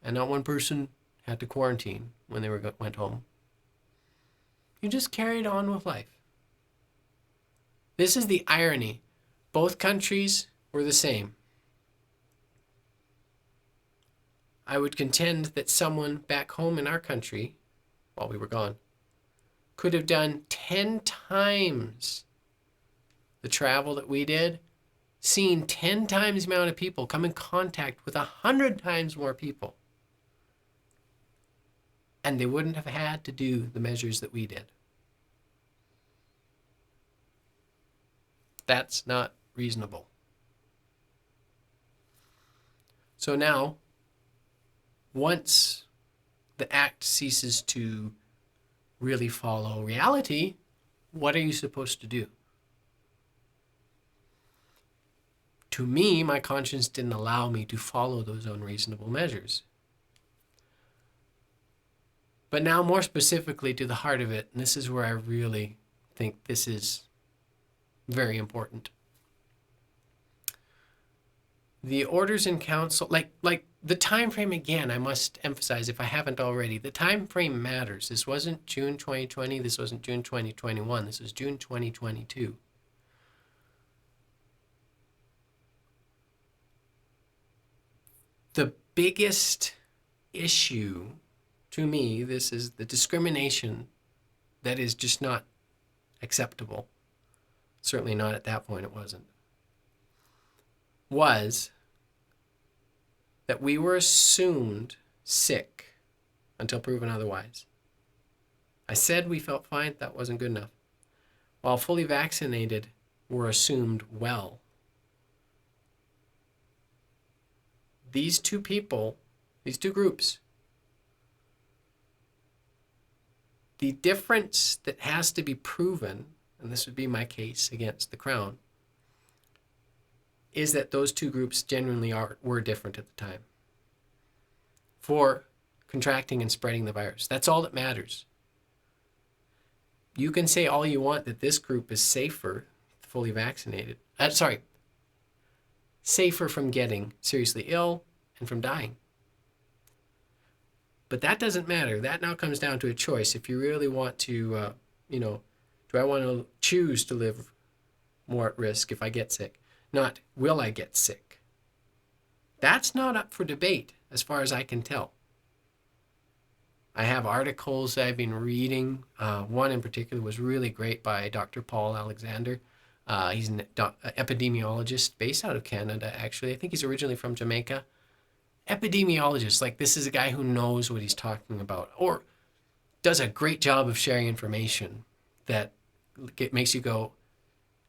And not one person had to quarantine when they went home. You just carried on with life. This is the irony. Both countries were the same. I would contend that someone back home in our country, while we were gone, could have done 10 times the travel that we did, seen 10 times the amount of people, come in contact with 100 times more people. And they wouldn't have had to do the measures that we did. That's not reasonable. So now, once the act ceases to really follow reality, what are you supposed to do? To me, my conscience didn't allow me to follow those unreasonable measures. But now more specifically to the heart of it, and this is where I really think this is very important. The orders in council, like the time frame again, I must emphasize if I haven't already, the time frame matters. This wasn't June 2020, this wasn't June 2021, this was June 2022. The biggest issue to me, this is the discrimination that is just not acceptable. Certainly not at that point, it wasn't. Was that we were assumed sick until proven otherwise. I said we felt fine, that wasn't good enough. While fully vaccinated were assumed well. These two people, these two groups, the difference that has to be proven, and this would be my case against the Crown, is that those two groups genuinely were different at the time for contracting and spreading the virus. That's all that matters. You can say all you want that this group is safer, fully vaccinated. Safer from getting seriously ill and from dying. But that doesn't matter. That now comes down to a choice. If you really want to, do I want to choose to live more at risk if I get sick? Not, will I get sick? That's not up for debate, as far as I can tell. I have articles I've been reading. One in particular was really great by Dr. Paul Alexander. He's an epidemiologist based out of Canada, actually. I think he's originally from Jamaica. Epidemiologist, like this is a guy who knows what he's talking about, or does a great job of sharing information that makes you go,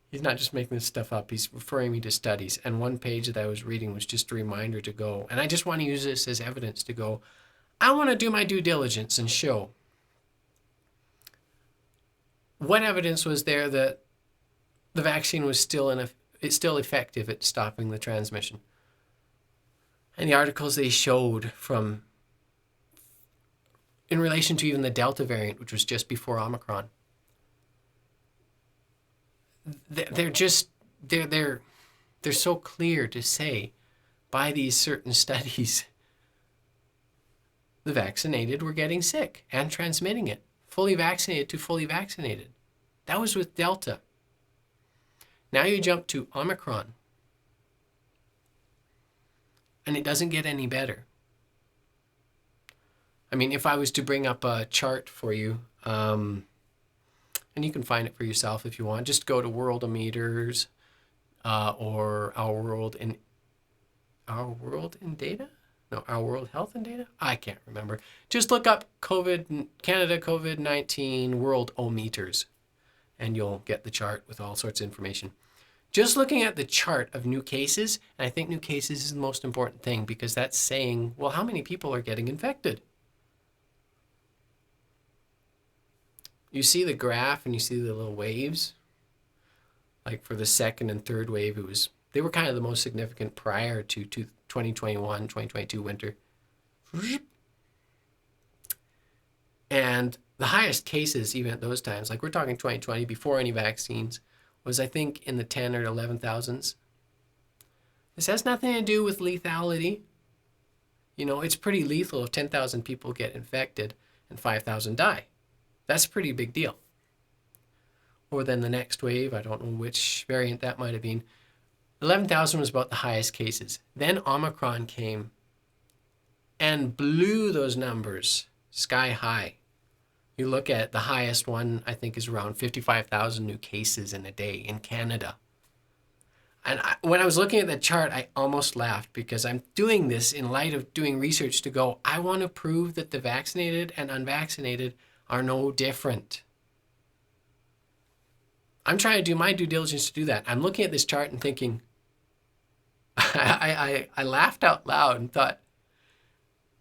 he's not just making this stuff up, he's referring me to studies. And one page that I was reading was just a reminder to go, and I just want to use this as evidence to go, I want to do my due diligence and show what evidence was there that the vaccine was still effective at stopping the transmission. And the articles they showed from, in relation to even the Delta variant, which was just before Omicron, they're so clear to say by these certain studies, the vaccinated were getting sick and transmitting it, fully vaccinated to fully vaccinated. That was with Delta. Now you jump to Omicron, and it doesn't get any better. I mean, if I was to bring up a chart for you, and you can find it for yourself if you want, just go to Worldometers or Our World in Data? No, Our World Health and Data? I can't remember. Just look up Canada COVID-19 Worldometers, and you'll get the chart with all sorts of information. Just looking at the chart of new cases, and I think new cases is the most important thing because that's saying, well, how many people are getting infected? You see the graph and you see the little waves. Like for the second and third wave, they were kind of the most significant prior to 2021, 2022 winter. And the highest cases, even at those times, like we're talking 2020, before any vaccines, was I think in the 10 or 11,000s. This has nothing to do with lethality. You know, it's pretty lethal if 10,000 people get infected and 5,000 die. That's a pretty big deal. Or then the next wave, I don't know which variant that might have been. 11,000 was about the highest cases. Then Omicron came and blew those numbers sky high. You look at the highest one, I think is around 55,000 new cases in a day in Canada. And when I was looking at that chart, I almost laughed because I'm doing this in light of doing research to go, I want to prove that the vaccinated and unvaccinated are no different. I'm trying to do my due diligence to do that. I'm looking at this chart and thinking, I laughed out loud and thought,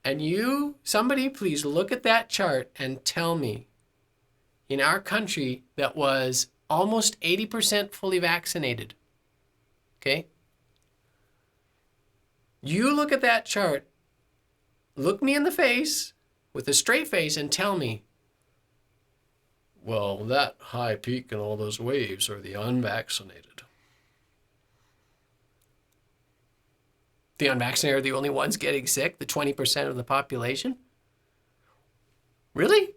and somebody please look at that chart and tell me, in our country that was almost 80% fully vaccinated, okay? You look at that chart, look me in the face, with a straight face and tell me, well, that high peak and all those waves are the unvaccinated. The unvaccinated are the only ones getting sick, the 20% of the population? Really?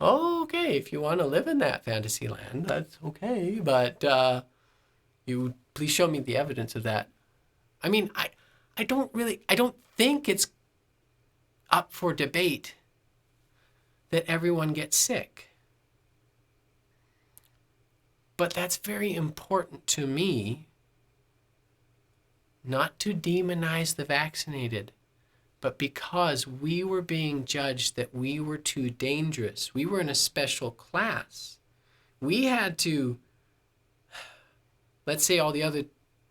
Oh, okay, if you want to live in that fantasy land, that's okay, but you please show me the evidence of that. I mean, I don't think it's up for debate that everyone gets sick. But that's very important to me, not to demonize the vaccinated, but because we were being judged that we were too dangerous. We were in a special class. We had to, let's say all the other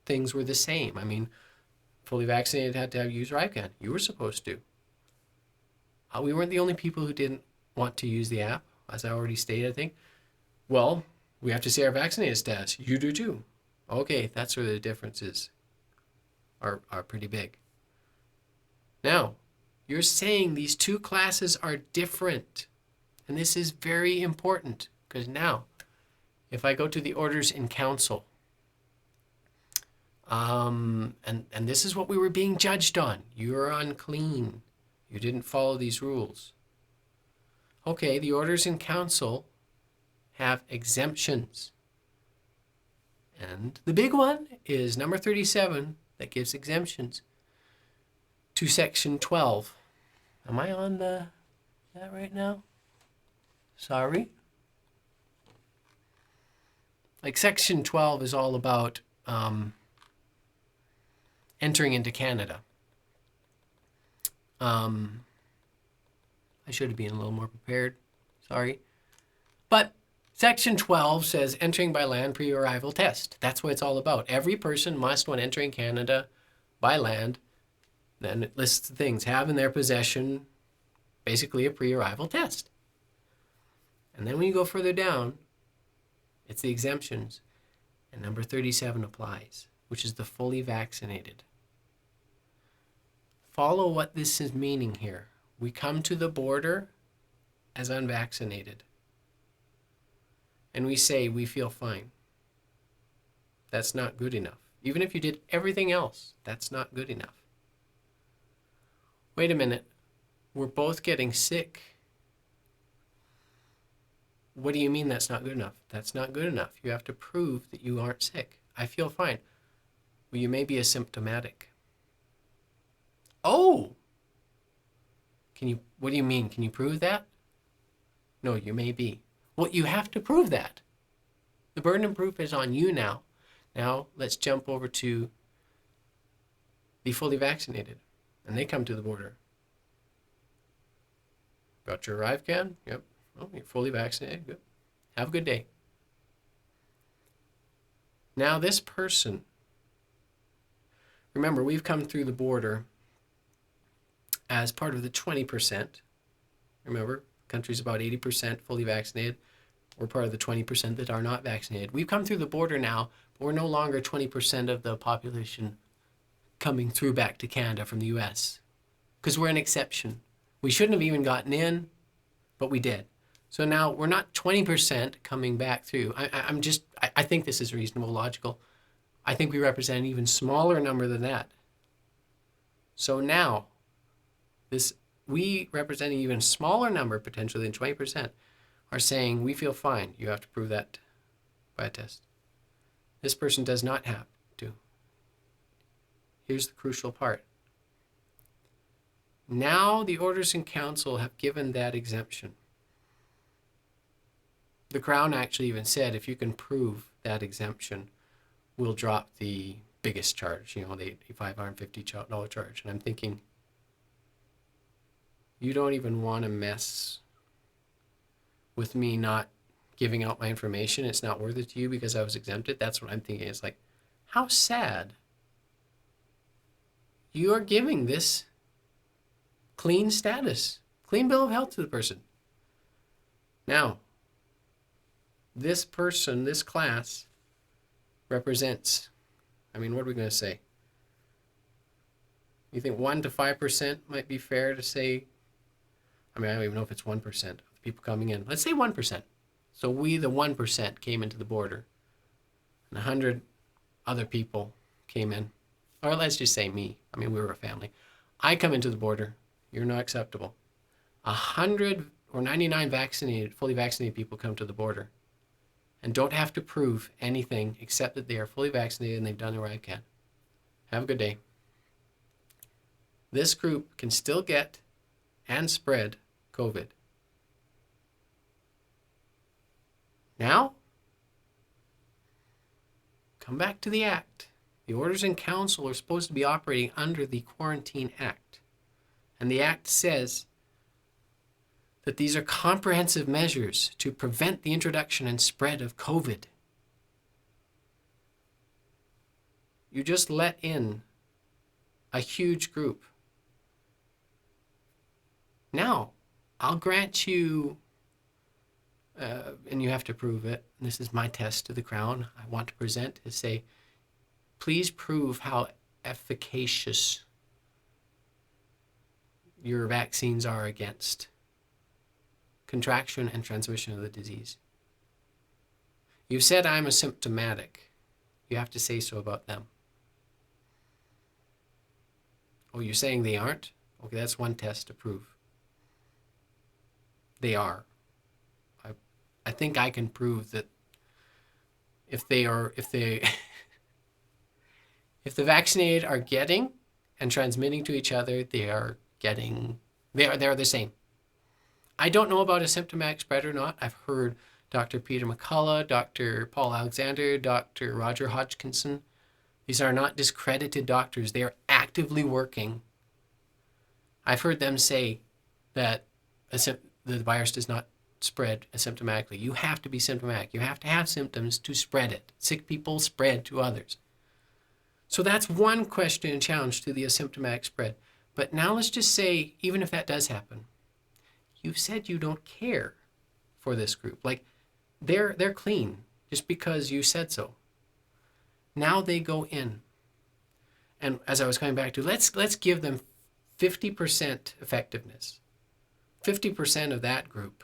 things were the same. I mean, fully vaccinated had to use Rivecan. You were supposed to. We weren't the only people who didn't want to use the app, as I already stated, I think. Well, we have to say our vaccinated status. You do too. Okay, that's where the differences are pretty big. Now, you're saying these two classes are different. And this is very important because now, if I go to the orders in council, and this is what we were being judged on. You're unclean. You didn't follow these rules. Okay, the orders in council have exemptions. And the big one is number 37 that gives exemptions to section 12. Am I on that right now? Sorry. Like section 12 is all about entering into Canada. I should have been a little more prepared. Sorry. But section 12 says entering by land pre-arrival test. That's what it's all about. Every person must, when entering Canada by land, then it lists the things, have in their possession basically a pre-arrival test. And then when you go further down, it's the exemptions. And number 37 applies, which is the fully vaccinated. Follow what this is meaning here. We come to the border as unvaccinated. And we say we feel fine. That's not good enough. Even if you did everything else, that's not good enough. Wait a minute. We're both getting sick. What do you mean that's not good enough? That's not good enough. You have to prove that you aren't sick. I feel fine. Well, you may be asymptomatic. Oh! What do you mean? Can you prove that? No, you may be. Well, you have to prove that. The burden of proof is on you now. Now, let's jump over to the fully vaccinated. And they come to the border. Got your Rivecan? Yep. Oh, you're fully vaccinated. Good. Have a good day. Now, this person, remember, we've come through the border as part of the 20%. Remember, the country's about 80% fully vaccinated. We're part of the 20% that are not vaccinated. We've come through the border now, but we're no longer 20% of the population coming through back to Canada from the US because we're an exception. We shouldn't have even gotten in, but we did. So now we're not 20% coming back through. I think this is reasonable, logical. I think we represent an even smaller number than that. So now, we represent an even smaller number, potentially than 20%, are saying we feel fine. You have to prove that by a test. This person does not have to. Here's the crucial part. Now the orders in council have given that exemption. The Crown actually even said if you can prove that exemption, we'll drop the biggest charge, the $550 charge. And I'm thinking, you don't even want to mess with me not giving out my information. It's not worth it to you because I was exempted. That's what I'm thinking. It's like, how sad. You are giving this clean status, clean bill of health to the person. Now, this person, this class represents, what are we going to say? You think 1 to 5% might be fair to say? I mean, I don't even know if it's 1% of the people coming in. Let's say 1%. So we, the 1%, came into the border, and 100 other people came in. Or let's just say me. I mean, we were a family. I come into the border. You're not acceptable. 100 or 99 vaccinated, fully vaccinated people come to the border and don't have to prove anything except that they are fully vaccinated and they've done the right can. Have a good day. This group can still get and spread COVID. Now, come back to the Act. The orders in council are supposed to be operating under the Quarantine Act. And the Act says that these are comprehensive measures to prevent the introduction and spread of COVID. You just let in a huge group. Now, I'll grant you, and you have to prove it, this is my test to the Crown, I want to present, is say, please prove how efficacious your vaccines are against contraction and transmission of the disease. You've said I'm asymptomatic. You have to say so about them. Oh, you're saying they aren't? Okay, that's one test to prove. They are. I think I can prove that if the vaccinated are getting and transmitting to each other, they're the same. I don't know about asymptomatic spread or not. I've heard Dr. Peter McCullough, Dr. Paul Alexander, Dr. Roger Hodgkinson. These are not discredited doctors. They are actively working. I've heard them say that the virus does not spread asymptomatically. You have to be symptomatic. You have to have symptoms to spread it. Sick people spread to others. So that's one question and challenge to the asymptomatic spread. But now let's just say, even if that does happen, you've said you don't care for this group. Like, they're clean just because you said so. Now they go in. And as I was coming back to, let's give them 50% effectiveness. 50% of that group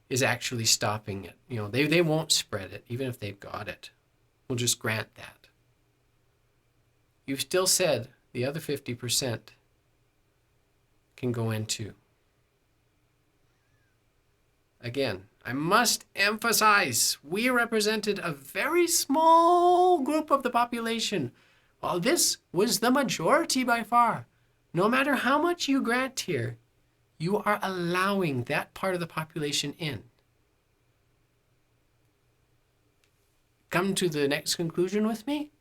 is actually stopping it. You know, they won't spread it, even if they've got it. We'll just grant that. You've still said the other 50% can go in too. Again, I must emphasize, we represented a very small group of the population, while this was the majority by far. No matter how much you grant here, you are allowing that part of the population in. Come to the next conclusion with me.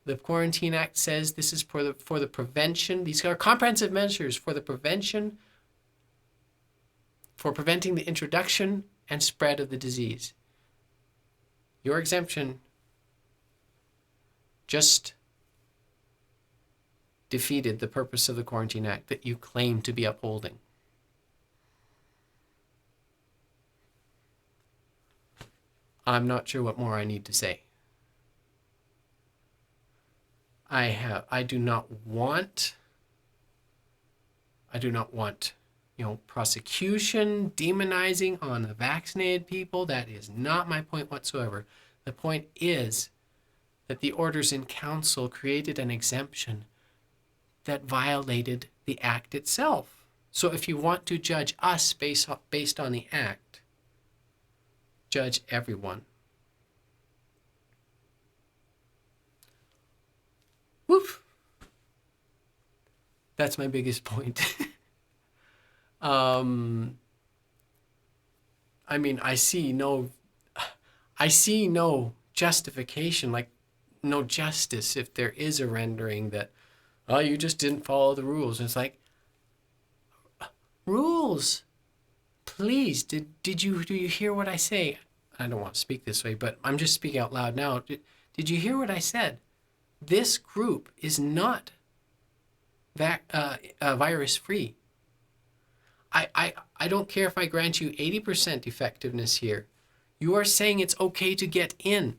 The Quarantine Act says this is for the prevention. These are comprehensive measures for the prevention, for preventing the introduction and spread of the disease. Your exemption just defeated the purpose of the Quarantine Act that you claim to be upholding. I'm not sure what more I need to say. I do not want, prosecution, demonizing on the vaccinated people. That is not my point whatsoever. The point is that the orders in council created an exemption that violated the act itself. So if you want to judge us based on the act, judge everyone. Woof. That's my biggest point. I mean, I see no justification, like no justice if there is a rendering that, oh, you just didn't follow the rules. And it's like, rules, please, do you hear what I say? I don't want to speak this way, but I'm just speaking out loud now. Did you hear what I said? This group is not virus free. I don't care if I grant you 80% effectiveness here. You are saying it's okay to get in.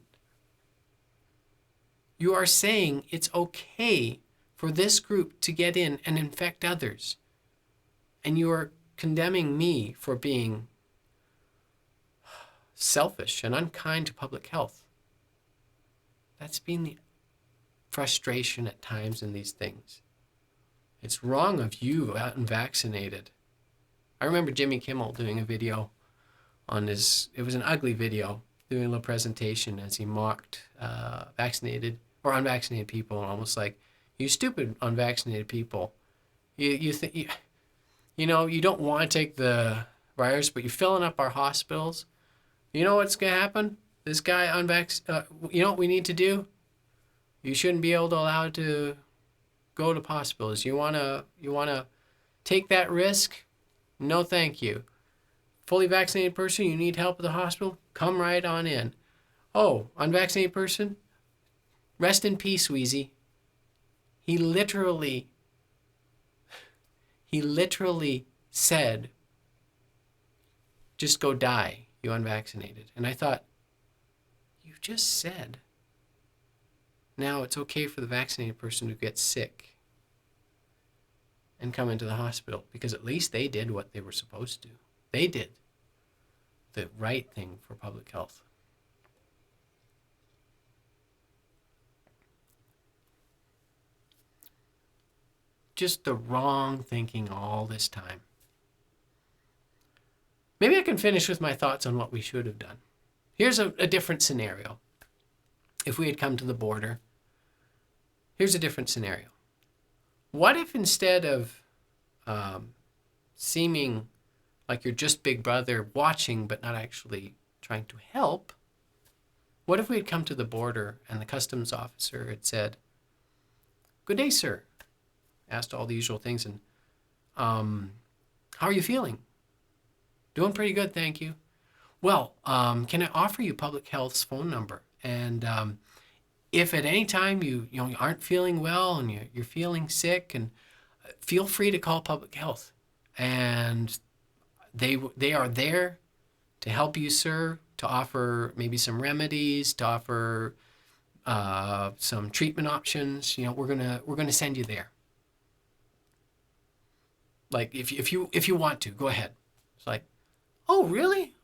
You are saying it's okay for this group to get in and infect others. And you are condemning me for being selfish and unkind to public health. That's been the frustration at times in these things. It's wrong of you unvaccinated. I remember Jimmy Kimmel doing a video on his, it was an ugly video, doing a little presentation as he mocked vaccinated or unvaccinated people, and almost like, you stupid unvaccinated people. You think, you know, you don't want to take the virus, but you're filling up our hospitals. You know what's going to happen? This guy you know what we need to do? You shouldn't be able to allow to go to hospitals. You wanna take that risk? No, thank you. Fully vaccinated person, you need help at the hospital? Come right on in. Oh, unvaccinated person? Rest in peace, Wheezy. He literally said, just go die, you unvaccinated. And I thought, you just said, now it's okay for the vaccinated person to get sick and come into the hospital, because at least they did what they were supposed to. They did the right thing for public health. Just the wrong thinking all this time. Maybe I can finish with my thoughts on what we should have done. Here's a different scenario. If we had come to the border, here's a different scenario. What if instead of seeming like you're just Big Brother watching but not actually trying to help, what if we had come to the border and the customs officer had said, "Good day, sir." Asked all the usual things, and how are you feeling? Doing pretty good, thank you. Well, can I offer you public health's phone number? And if at any time you aren't feeling well and you're feeling sick, and feel free to call public health, and they are there to help you, sir, to offer maybe some remedies, to offer some treatment options. We're gonna send you there. Like if you want to, go ahead. It's like, oh really?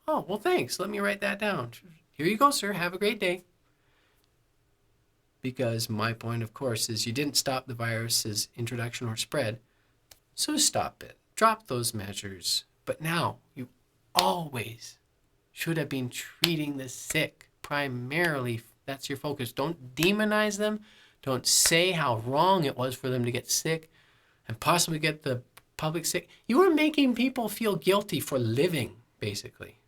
Oh well, thanks. Let me write that down. Here you go, sir. Have a great day. Because my point, of course, is you didn't stop the virus's introduction or spread, so stop it. Drop those measures. But now you always should have been treating the sick primarily. That's your focus. Don't demonize them. Don't say how wrong it was for them to get sick and possibly get the public sick. You were making people feel guilty for living, basically.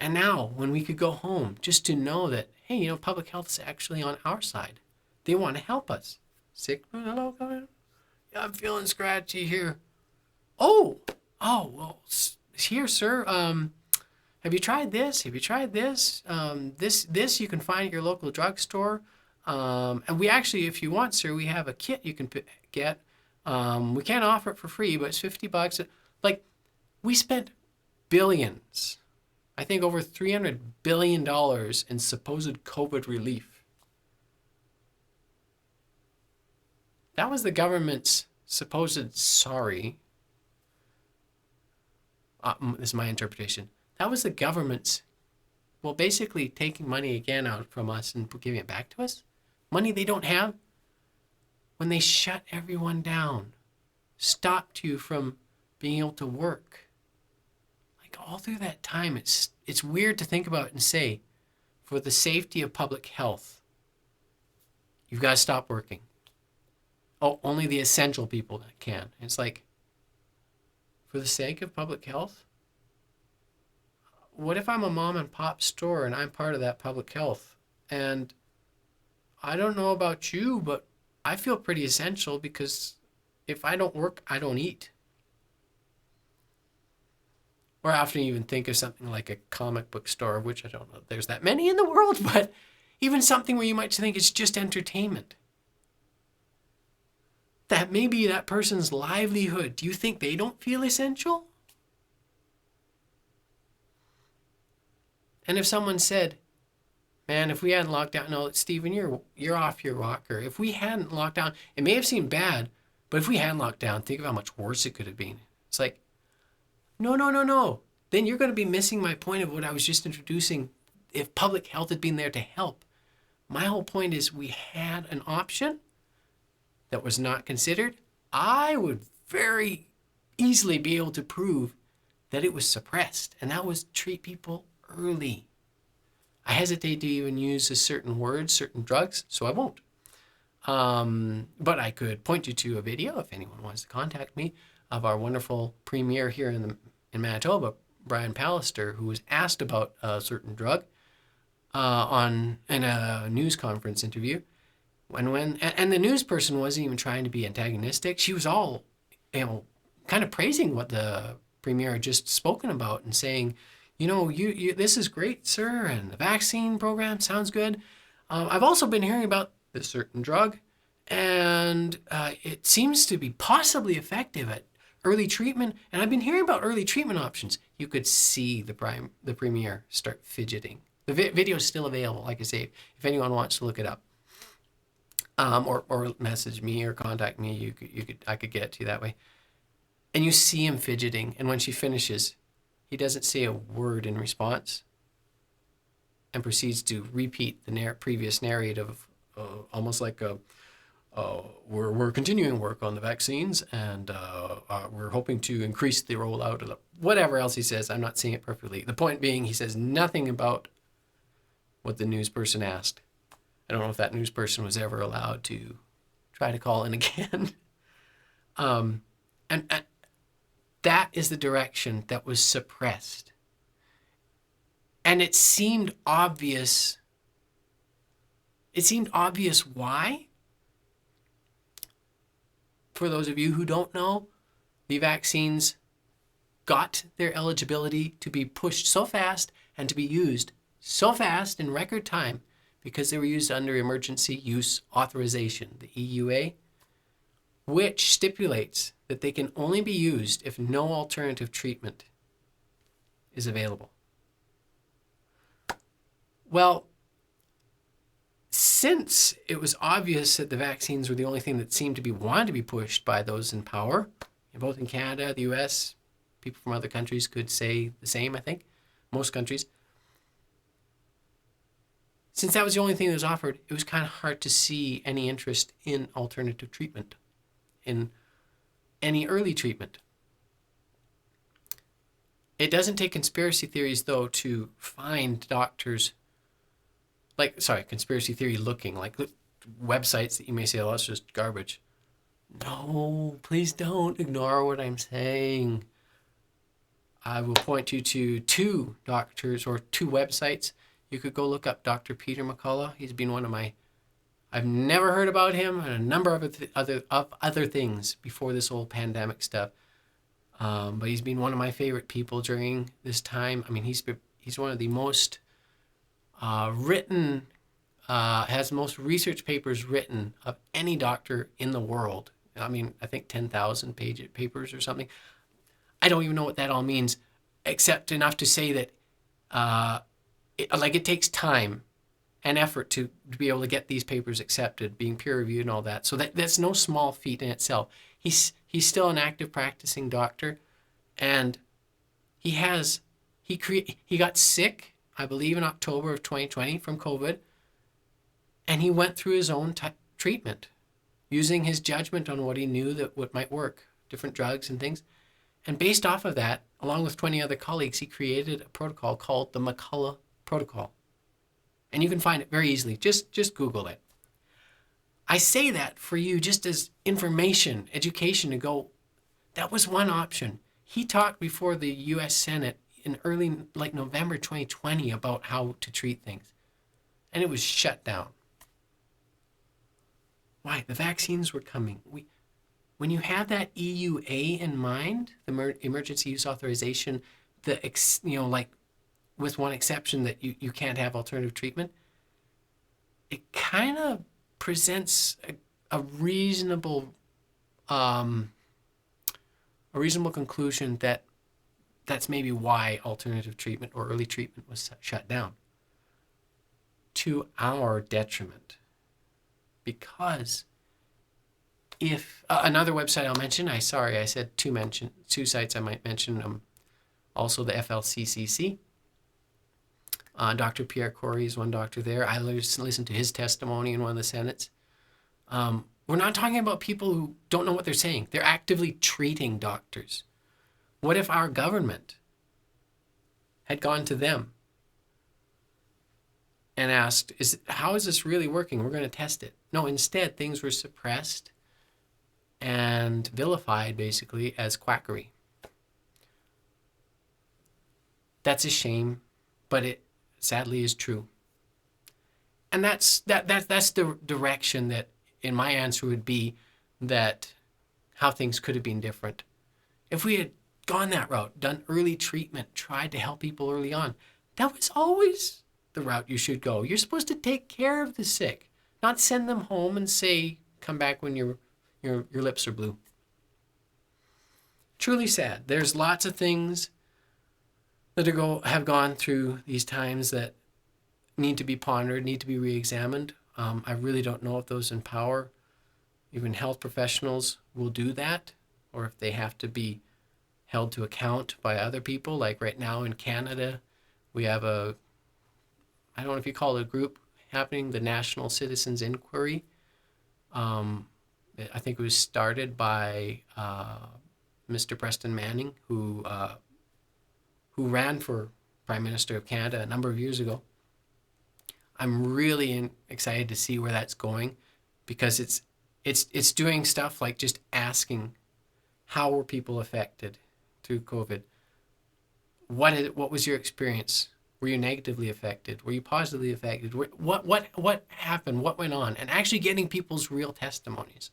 And now, when we could go home, just to know that, hey, public health is actually on our side. They want to help us. Sick? Hello, yeah, I'm feeling scratchy here. Oh, well, here, sir. Have you tried this? Have you tried this? This you can find at your local drugstore. And we actually, if you want, sir, we have a kit you can get. We can't offer it for free, but it's $50. Like, we spent billions. I think over $300 billion in supposed COVID relief. That was the government's supposed sorry. This is my interpretation. That was the government's, well, basically taking money again out from us and giving it back to us. Money they don't have. When they shut everyone down, stopped you from being able to work. All through that time, it's weird to think about and say, for the safety of public health, you've got to stop working. Oh, only the essential people that can. It's like, for the sake of public health? What if I'm a mom and pop store and I'm part of that public health? And I don't know about you, but I feel pretty essential, because if I don't work, I don't eat. Or I often even think of something like a comic book store, which I don't know if there's that many in the world, but even something where you might think it's just entertainment. That may be that person's livelihood. Do you think they don't feel essential? And if someone said, man, if we hadn't locked down, no, Stephen, you're off your rocker. If we hadn't locked down, it may have seemed bad, but if we hadn't locked down, think of how much worse it could have been. It's like, no, no, no, no. Then you're going to be missing my point of what I was just introducing. If public health had been there to help, my whole point is we had an option that was not considered. I would very easily be able to prove that it was suppressed, and that was treat people early. I hesitate to even use a certain words, certain drugs, so I won't. But I could point you to a video if anyone wants to contact me of our wonderful premier here in Manitoba, Brian Pallister, who was asked about a certain drug in a news conference interview. And the news person wasn't even trying to be antagonistic. She was all, kind of praising what the premier had just spoken about and saying, you this is great, sir, and the vaccine program sounds good. I've also been hearing about this certain drug, and it seems to be possibly effective at early treatment. And I've been hearing about early treatment options. You could see the premier start fidgeting. The video is still available, like I say, if anyone wants to look it up. Or message me or contact me, I could get it to you that way. And you see him fidgeting, and when she finishes, he doesn't say a word in response and proceeds to repeat the previous narrative, almost like we're continuing work on the vaccines, and we're hoping to increase the rollout of whatever else he says. I'm not saying it perfectly. The point being, he says nothing about what the news person asked. I don't know if that news person was ever allowed to try to call in again. And that is the direction that was suppressed. And it seemed obvious. It seemed obvious why. For those of you who don't know, the vaccines got their eligibility to be pushed so fast and to be used so fast in record time because they were used under emergency use authorization, the EUA, which stipulates that they can only be used if no alternative treatment is available. Well, since it was obvious that the vaccines were the only thing that seemed to be wanted to be pushed by those in power, both in Canada, the US, people from other countries could say the same, I think, most countries. Since that was the only thing that was offered, it was kind of hard to see any interest in alternative treatment, in any early treatment. It doesn't take conspiracy theories, though, to find doctors, conspiracy theory looking, like websites that you may say, oh, that's just garbage. No, please don't ignore what I'm saying. I will point you to two doctors or two websites. You could go look up Dr. Peter McCullough. He's been one of my, I've never heard about him and a number of other things before this whole pandemic stuff. But he's been one of my favorite people during this time. I mean, he's one of the most has most research papers written of any doctor in the world. I mean, I think 10,000 papers or something. I don't even know what that all means, except enough to say that it takes time and effort to be able to get these papers accepted, being peer reviewed and all that. So that's no small feat in itself. He's still an active practicing doctor, and he got sick, I believe, in October of 2020 from COVID, and he went through his own treatment using his judgment on what he knew what might work, different drugs and things. And based off of that, along with 20 other colleagues, he created a protocol called the McCullough Protocol. And you can find it very easily. Just Google it. I say that for you just as information, education, to go, that was one option. He talked before the U.S. Senate in early, November 2020 about how to treat things. And it was shut down. Why? The vaccines were coming. When you have that EUA in mind, the emergency use authorization, with one exception that you can't have alternative treatment, it kind of presents a reasonable conclusion that that's maybe why alternative treatment or early treatment was shut down. to our detriment. Because if another website I'll mention, I said two sites I might mention. Also the FLCCC. Dr. Pierre Corey is one doctor there. I listened to his testimony in one of the senates. We're not talking about people who don't know what they're saying. They're actively treating doctors. What if our government had gone to them and asked, how is this really working? We're going to test it. No, instead, things were suppressed and vilified, basically, as quackery. That's a shame, but it sadly is true. And that's the direction that, in my answer, would be that how things could have been different. If we had gone that route, done early treatment, tried to help people early on, that was always the route you should go. You're supposed to take care of the sick, not send them home and say, come back when your lips are blue. Truly sad. There's lots of things that have gone through these times that need to be pondered, need to be re-examined. I really don't know if those in power, even health professionals, will do that, or if they have to be held to account by other people. Like right now in Canada, we have I don't know if you call it a group happening, the National Citizens Inquiry. I think it was started by Mr. Preston Manning, who ran for Prime Minister of Canada a number of years ago. I'm really excited to see where that's going, because it's doing stuff like just asking, how were people affected through COVID? What was your experience? Were you negatively affected? Were you positively affected? What happened? What went on? And actually getting people's real testimonies.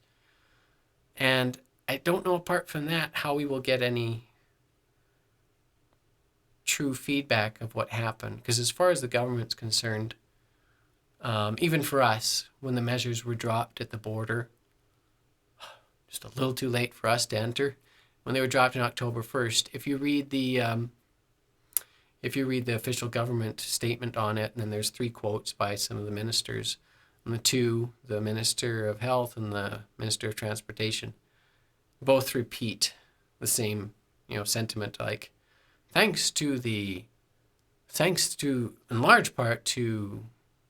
And I don't know, apart from that, how we will get any true feedback of what happened. Because as far as the government's concerned, even for us, when the measures were dropped at the border, just a little too late for us to enter. When they were dropped on October 1st, if you read the official government statement on it, and then there's 3 quotes by some of the ministers, and the Minister of Health and the Minister of Transportation, both repeat the same, sentiment, like, thanks in large part to,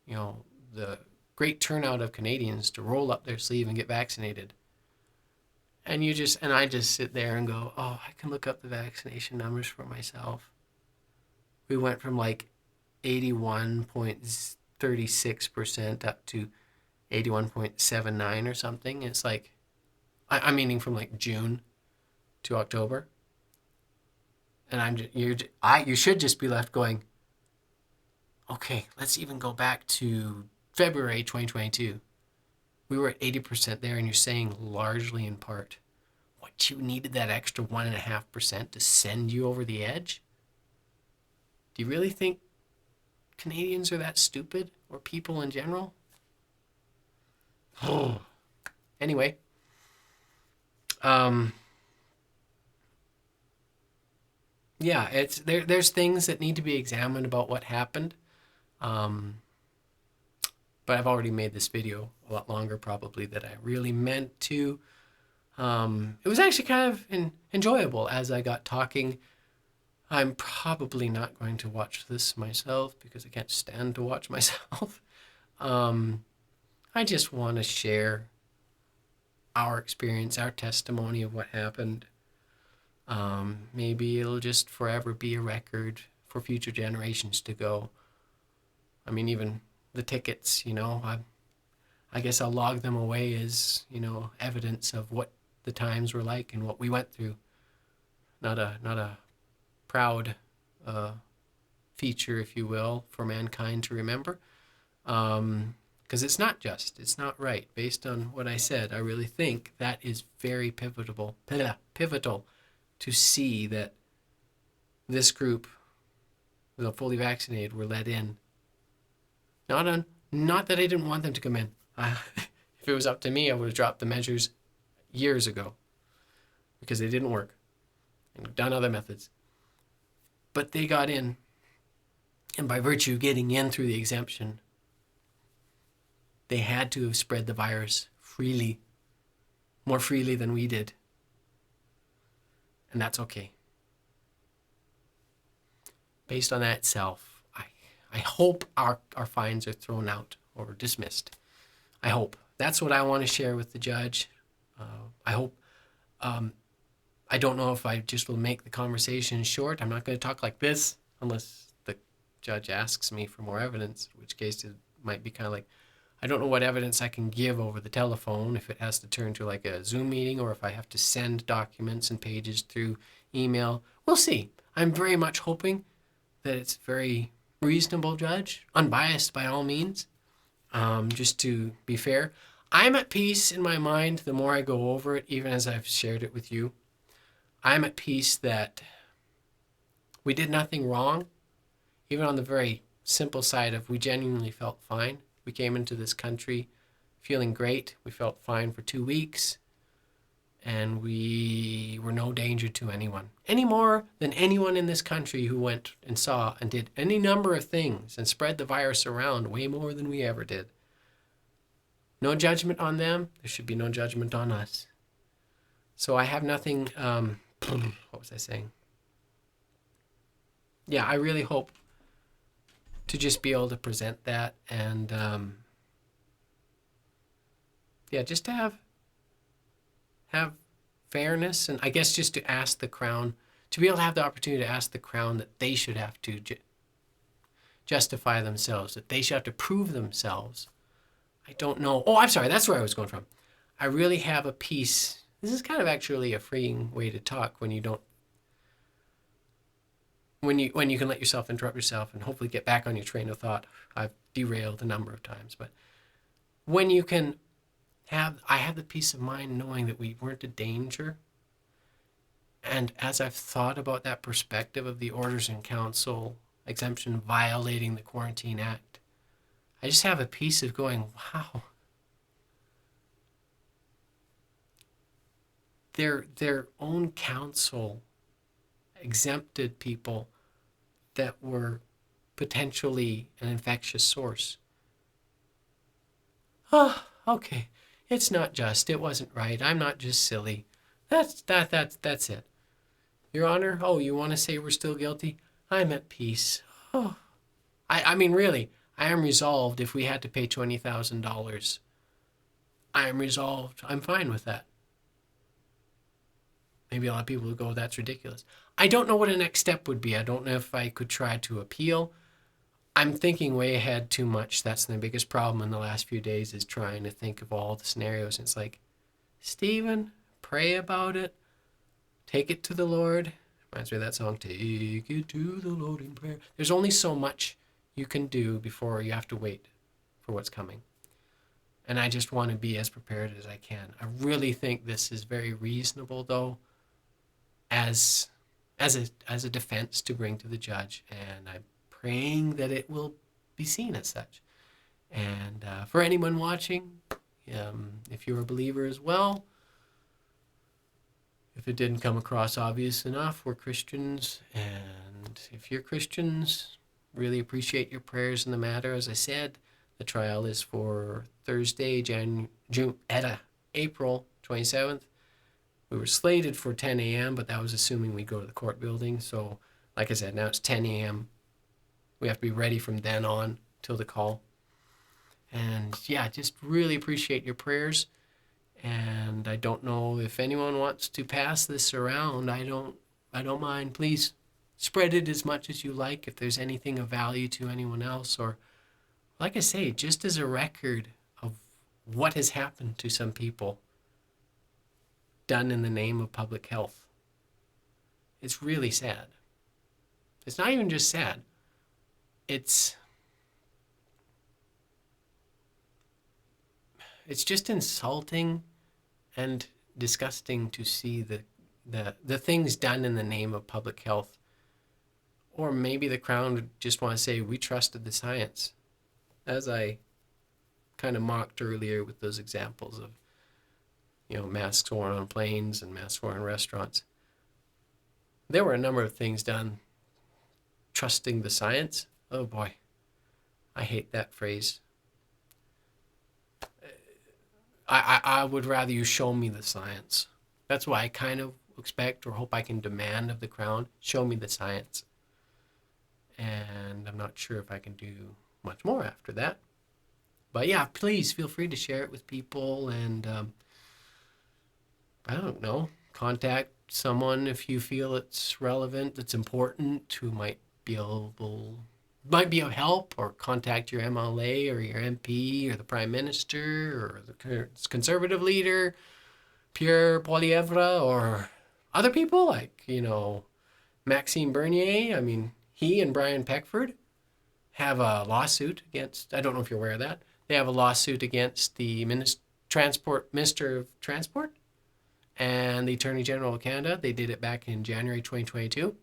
the great turnout of Canadians to roll up their sleeve and get vaccinated. And I just sit there and go, oh, I can look up the vaccination numbers for myself. We went from like 81.36% up to 81.79 or something. It's like, I'm meaning from like June to October. And you should just be left going, okay, let's even go back to February 2022. We were at 80% there, and you're saying largely in part. What, you needed that extra 1.5% to send you over the edge? Do you really think Canadians are that stupid, or people in general? Anyway, yeah, there's things that need to be examined about what happened. But I've already made this video a lot longer probably than I really meant to. It was actually kind of enjoyable as I got talking. I'm probably not going to watch this myself because I can't stand to watch myself. I just want to share our experience, our testimony of what happened. Maybe it'll just forever be a record for future generations to go. I mean, even the tickets, I guess I'll log them away as, evidence of what the times were like and what we went through. Not a proud feature, if you will, for mankind to remember. Because it's not right. Based on what I said, I really think that is very pivotal to see that this group, the fully vaccinated, were let in. Not that I didn't want them to come in. If it was up to me, I would have dropped the measures years ago because they didn't work and done other methods. But they got in, and by virtue of getting in through the exemption, they had to have spread the virus freely, more freely than we did. And that's okay. Based on that itself, I hope our fines are thrown out or dismissed. I hope. That's what I want to share with the judge. I hope. I don't know if I just will make the conversation short. I'm not going to talk like this unless the judge asks me for more evidence, in which case it might be kind of like, I don't know what evidence I can give over the telephone, if it has to turn to like a Zoom meeting or if I have to send documents and pages through email. We'll see. I'm very much hoping that it's very reasonable, judge, unbiased by all means. Just to be fair, I'm at peace in my mind the more I go over it, even as I've shared it with you. I'm at peace that we did nothing wrong, even on the very simple side of we genuinely felt fine. We came into this country feeling great. We felt fine for 2 weeks, and we were no danger to anyone, any more than anyone in this country who went and saw and did any number of things and spread the virus around way more than we ever did. No judgment on them. There should be no judgment on us. So I have nothing, what was I saying? Yeah, I really hope to just be able to present that and, just to have fairness, and I guess just to ask the Crown, to be able to have the opportunity to ask the Crown that they should have to justify themselves, that they should have to prove themselves. I don't know. Oh, I'm sorry. That's where I was going from. I really have a peace. This is kind of actually a freeing way to talk when you don't, when you can let yourself interrupt yourself and hopefully get back on your train of thought. I've derailed a number of times, but when you can I have the peace of mind knowing that we weren't a danger. And as I've thought about that perspective of the Orders in Council exemption violating the Quarantine Act, I just have a peace of going, wow, their own council exempted people that were potentially an infectious source. Oh, okay. It's not just. It wasn't right. I'm not just silly. That's it. Your Honor, oh, you want to say we're still guilty? I'm at peace. Oh, I mean, really, I am resolved. If we had to pay $20,000, I am resolved. I'm fine with that. Maybe a lot of people would go, that's ridiculous. I don't know what a next step would be. I don't know if I could try to appeal. I'm thinking way ahead too much. That's the biggest problem in the last few days, is trying to think of all the scenarios. And it's like, Stephen, pray about it. Take it to the Lord. Reminds me of that song, Take It to the Lord in Prayer. There's only so much you can do before you have to wait for what's coming. And I just want to be as prepared as I can. I really think this is very reasonable, though, as a defense to bring to the judge. And I'm praying that it will be seen as such. And for anyone watching, if you're a believer as well, if it didn't come across obvious enough, we're Christians. And if you're Christians, really appreciate your prayers in the matter. As I said, the trial is for Thursday, April 27th. We were slated for 10 a.m., but that was assuming we'd go to the court building. So, like I said, now it's 10 a.m. We have to be ready from then on till the call. And yeah, just really appreciate your prayers. And I don't know if anyone wants to pass this around. I don't mind. Please spread it as much as you like if there's anything of value to anyone else, or like I say, just as a record of what has happened to some people done in the name of public health. It's really sad. It's not even just sad. It's just insulting and disgusting to see the things done in the name of public health. Or maybe the Crown would just want to say, we trusted the science. As I kind of mocked earlier with those examples of, masks worn on planes and masks worn in restaurants. There were a number of things done trusting the science. Oh boy, I hate that phrase. I would rather you show me the science. That's why I kind of expect or hope I can demand of the Crown, show me the science. And I'm not sure if I can do much more after that. But yeah, please feel free to share it with people, and I don't know, contact someone if you feel it's relevant, that's important, who might be of help, or contact your MLA or your MP or the Prime Minister or the Conservative leader, Pierre Poilievre, or other people like, Maxime Bernier. I mean, he and Brian Peckford have a lawsuit against, I don't know if you're aware of that, they have a lawsuit against the Minister of Transport and the Attorney General of Canada. They did it back in January 2022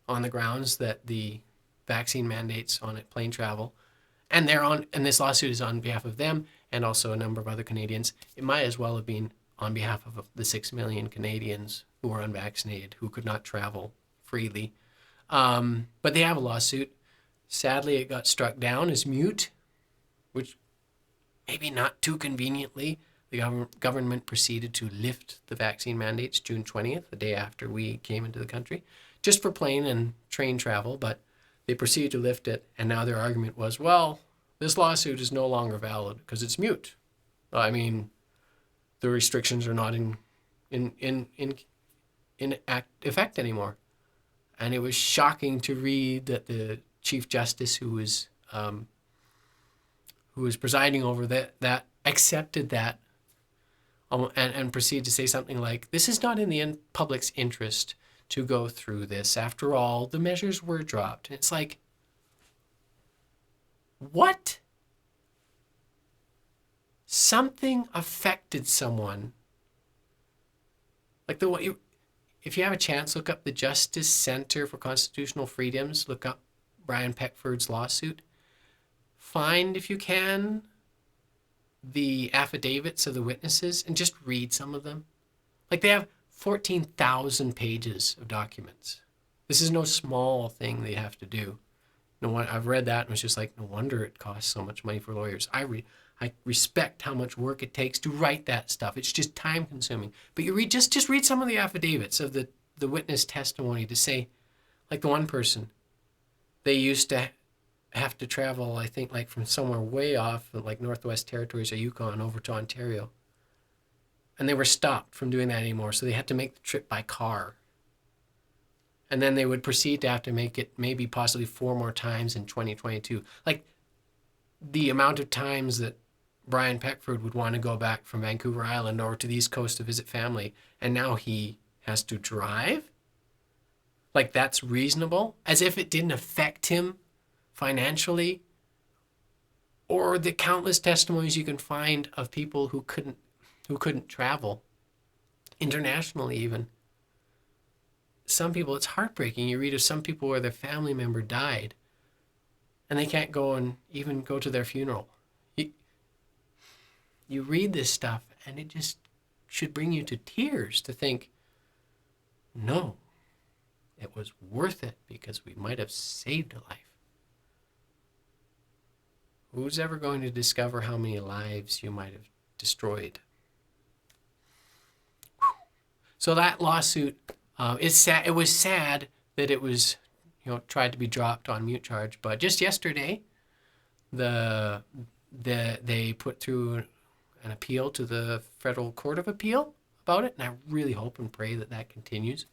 on the grounds that the vaccine mandates on plane travel, and this lawsuit is on behalf of them and also a number of other Canadians. It might as well have been on behalf of the 6 million Canadians who are unvaccinated, who could not travel freely. But they have a lawsuit. Sadly, it got struck down as mute, which maybe not too conveniently. The government proceeded to lift the vaccine mandates June 20th, the day after we came into the country, just for plane and train travel, but they proceeded to lift it, and now their argument was, well, this lawsuit is no longer valid because it's mute. I mean, the restrictions are not in effect anymore. And it was shocking to read that the Chief Justice who was presiding over that accepted that, and proceeded to say something like, this is not in the public's interest to go through this. After all, the measures were dropped. And it's like, what? Something affected someone. Like if you have a chance, look up the Justice Center for Constitutional Freedoms. Look up Brian Peckford's lawsuit. Find, if you can, the affidavits of the witnesses and just read some of them. Like, they have 14,000 pages of documents. This is no small thing they have to do. I've read that and was just like, no wonder it costs so much money for lawyers. I respect how much work it takes to write that stuff. It's just time consuming. But you read just read some of the affidavits of the witness testimony to say, like the one person, they used to have to travel, I think, like from somewhere way off, like Northwest Territories or Yukon, over to Ontario. And they were stopped from doing that anymore, so they had to make the trip by car. And then they would proceed to have to make it maybe possibly 4 more times in 2022. Like, the amount of times that Brian Peckford would want to go back from Vancouver Island over to the East Coast to visit family, and now he has to drive? Like, that's reasonable? As if it didn't affect him financially? Or the countless testimonies you can find of people who couldn't travel internationally even. Some people, it's heartbreaking. You read of some people where their family member died and they can't go and even go to their funeral. You read this stuff and it just should bring you to tears to think, no, it was worth it because we might have saved a life. Who's ever going to discover how many lives you might have destroyed? So that lawsuit, it's sad. It was sad that it was, tried to be dropped on mute charge. But just yesterday, they put through an appeal to the Federal Court of Appeal about it, and I really hope and pray that that continues.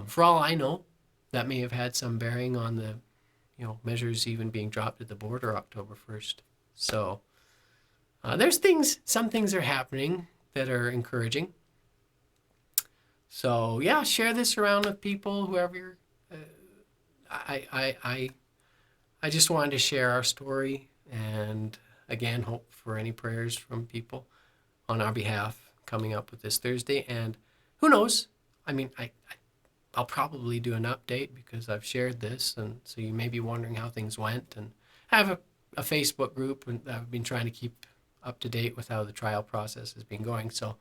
For all I know, that may have had some bearing on the, measures even being dropped at the border October 1st. So some things are happening that are encouraging. So yeah, share this around with people, whoever you're. I just wanted to share our story, and again, hope for any prayers from people on our behalf coming up with this Thursday. And who knows? I mean, I'll probably do an update because I've shared this, and so you may be wondering how things went. And I have a Facebook group, and I've been trying to keep up to date with how the trial process has been going. So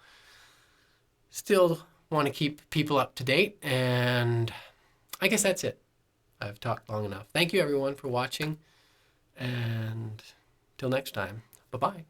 still want to keep people up to date, and I guess that's it. I've talked long enough. Thank you everyone for watching, and till next time, bye-bye.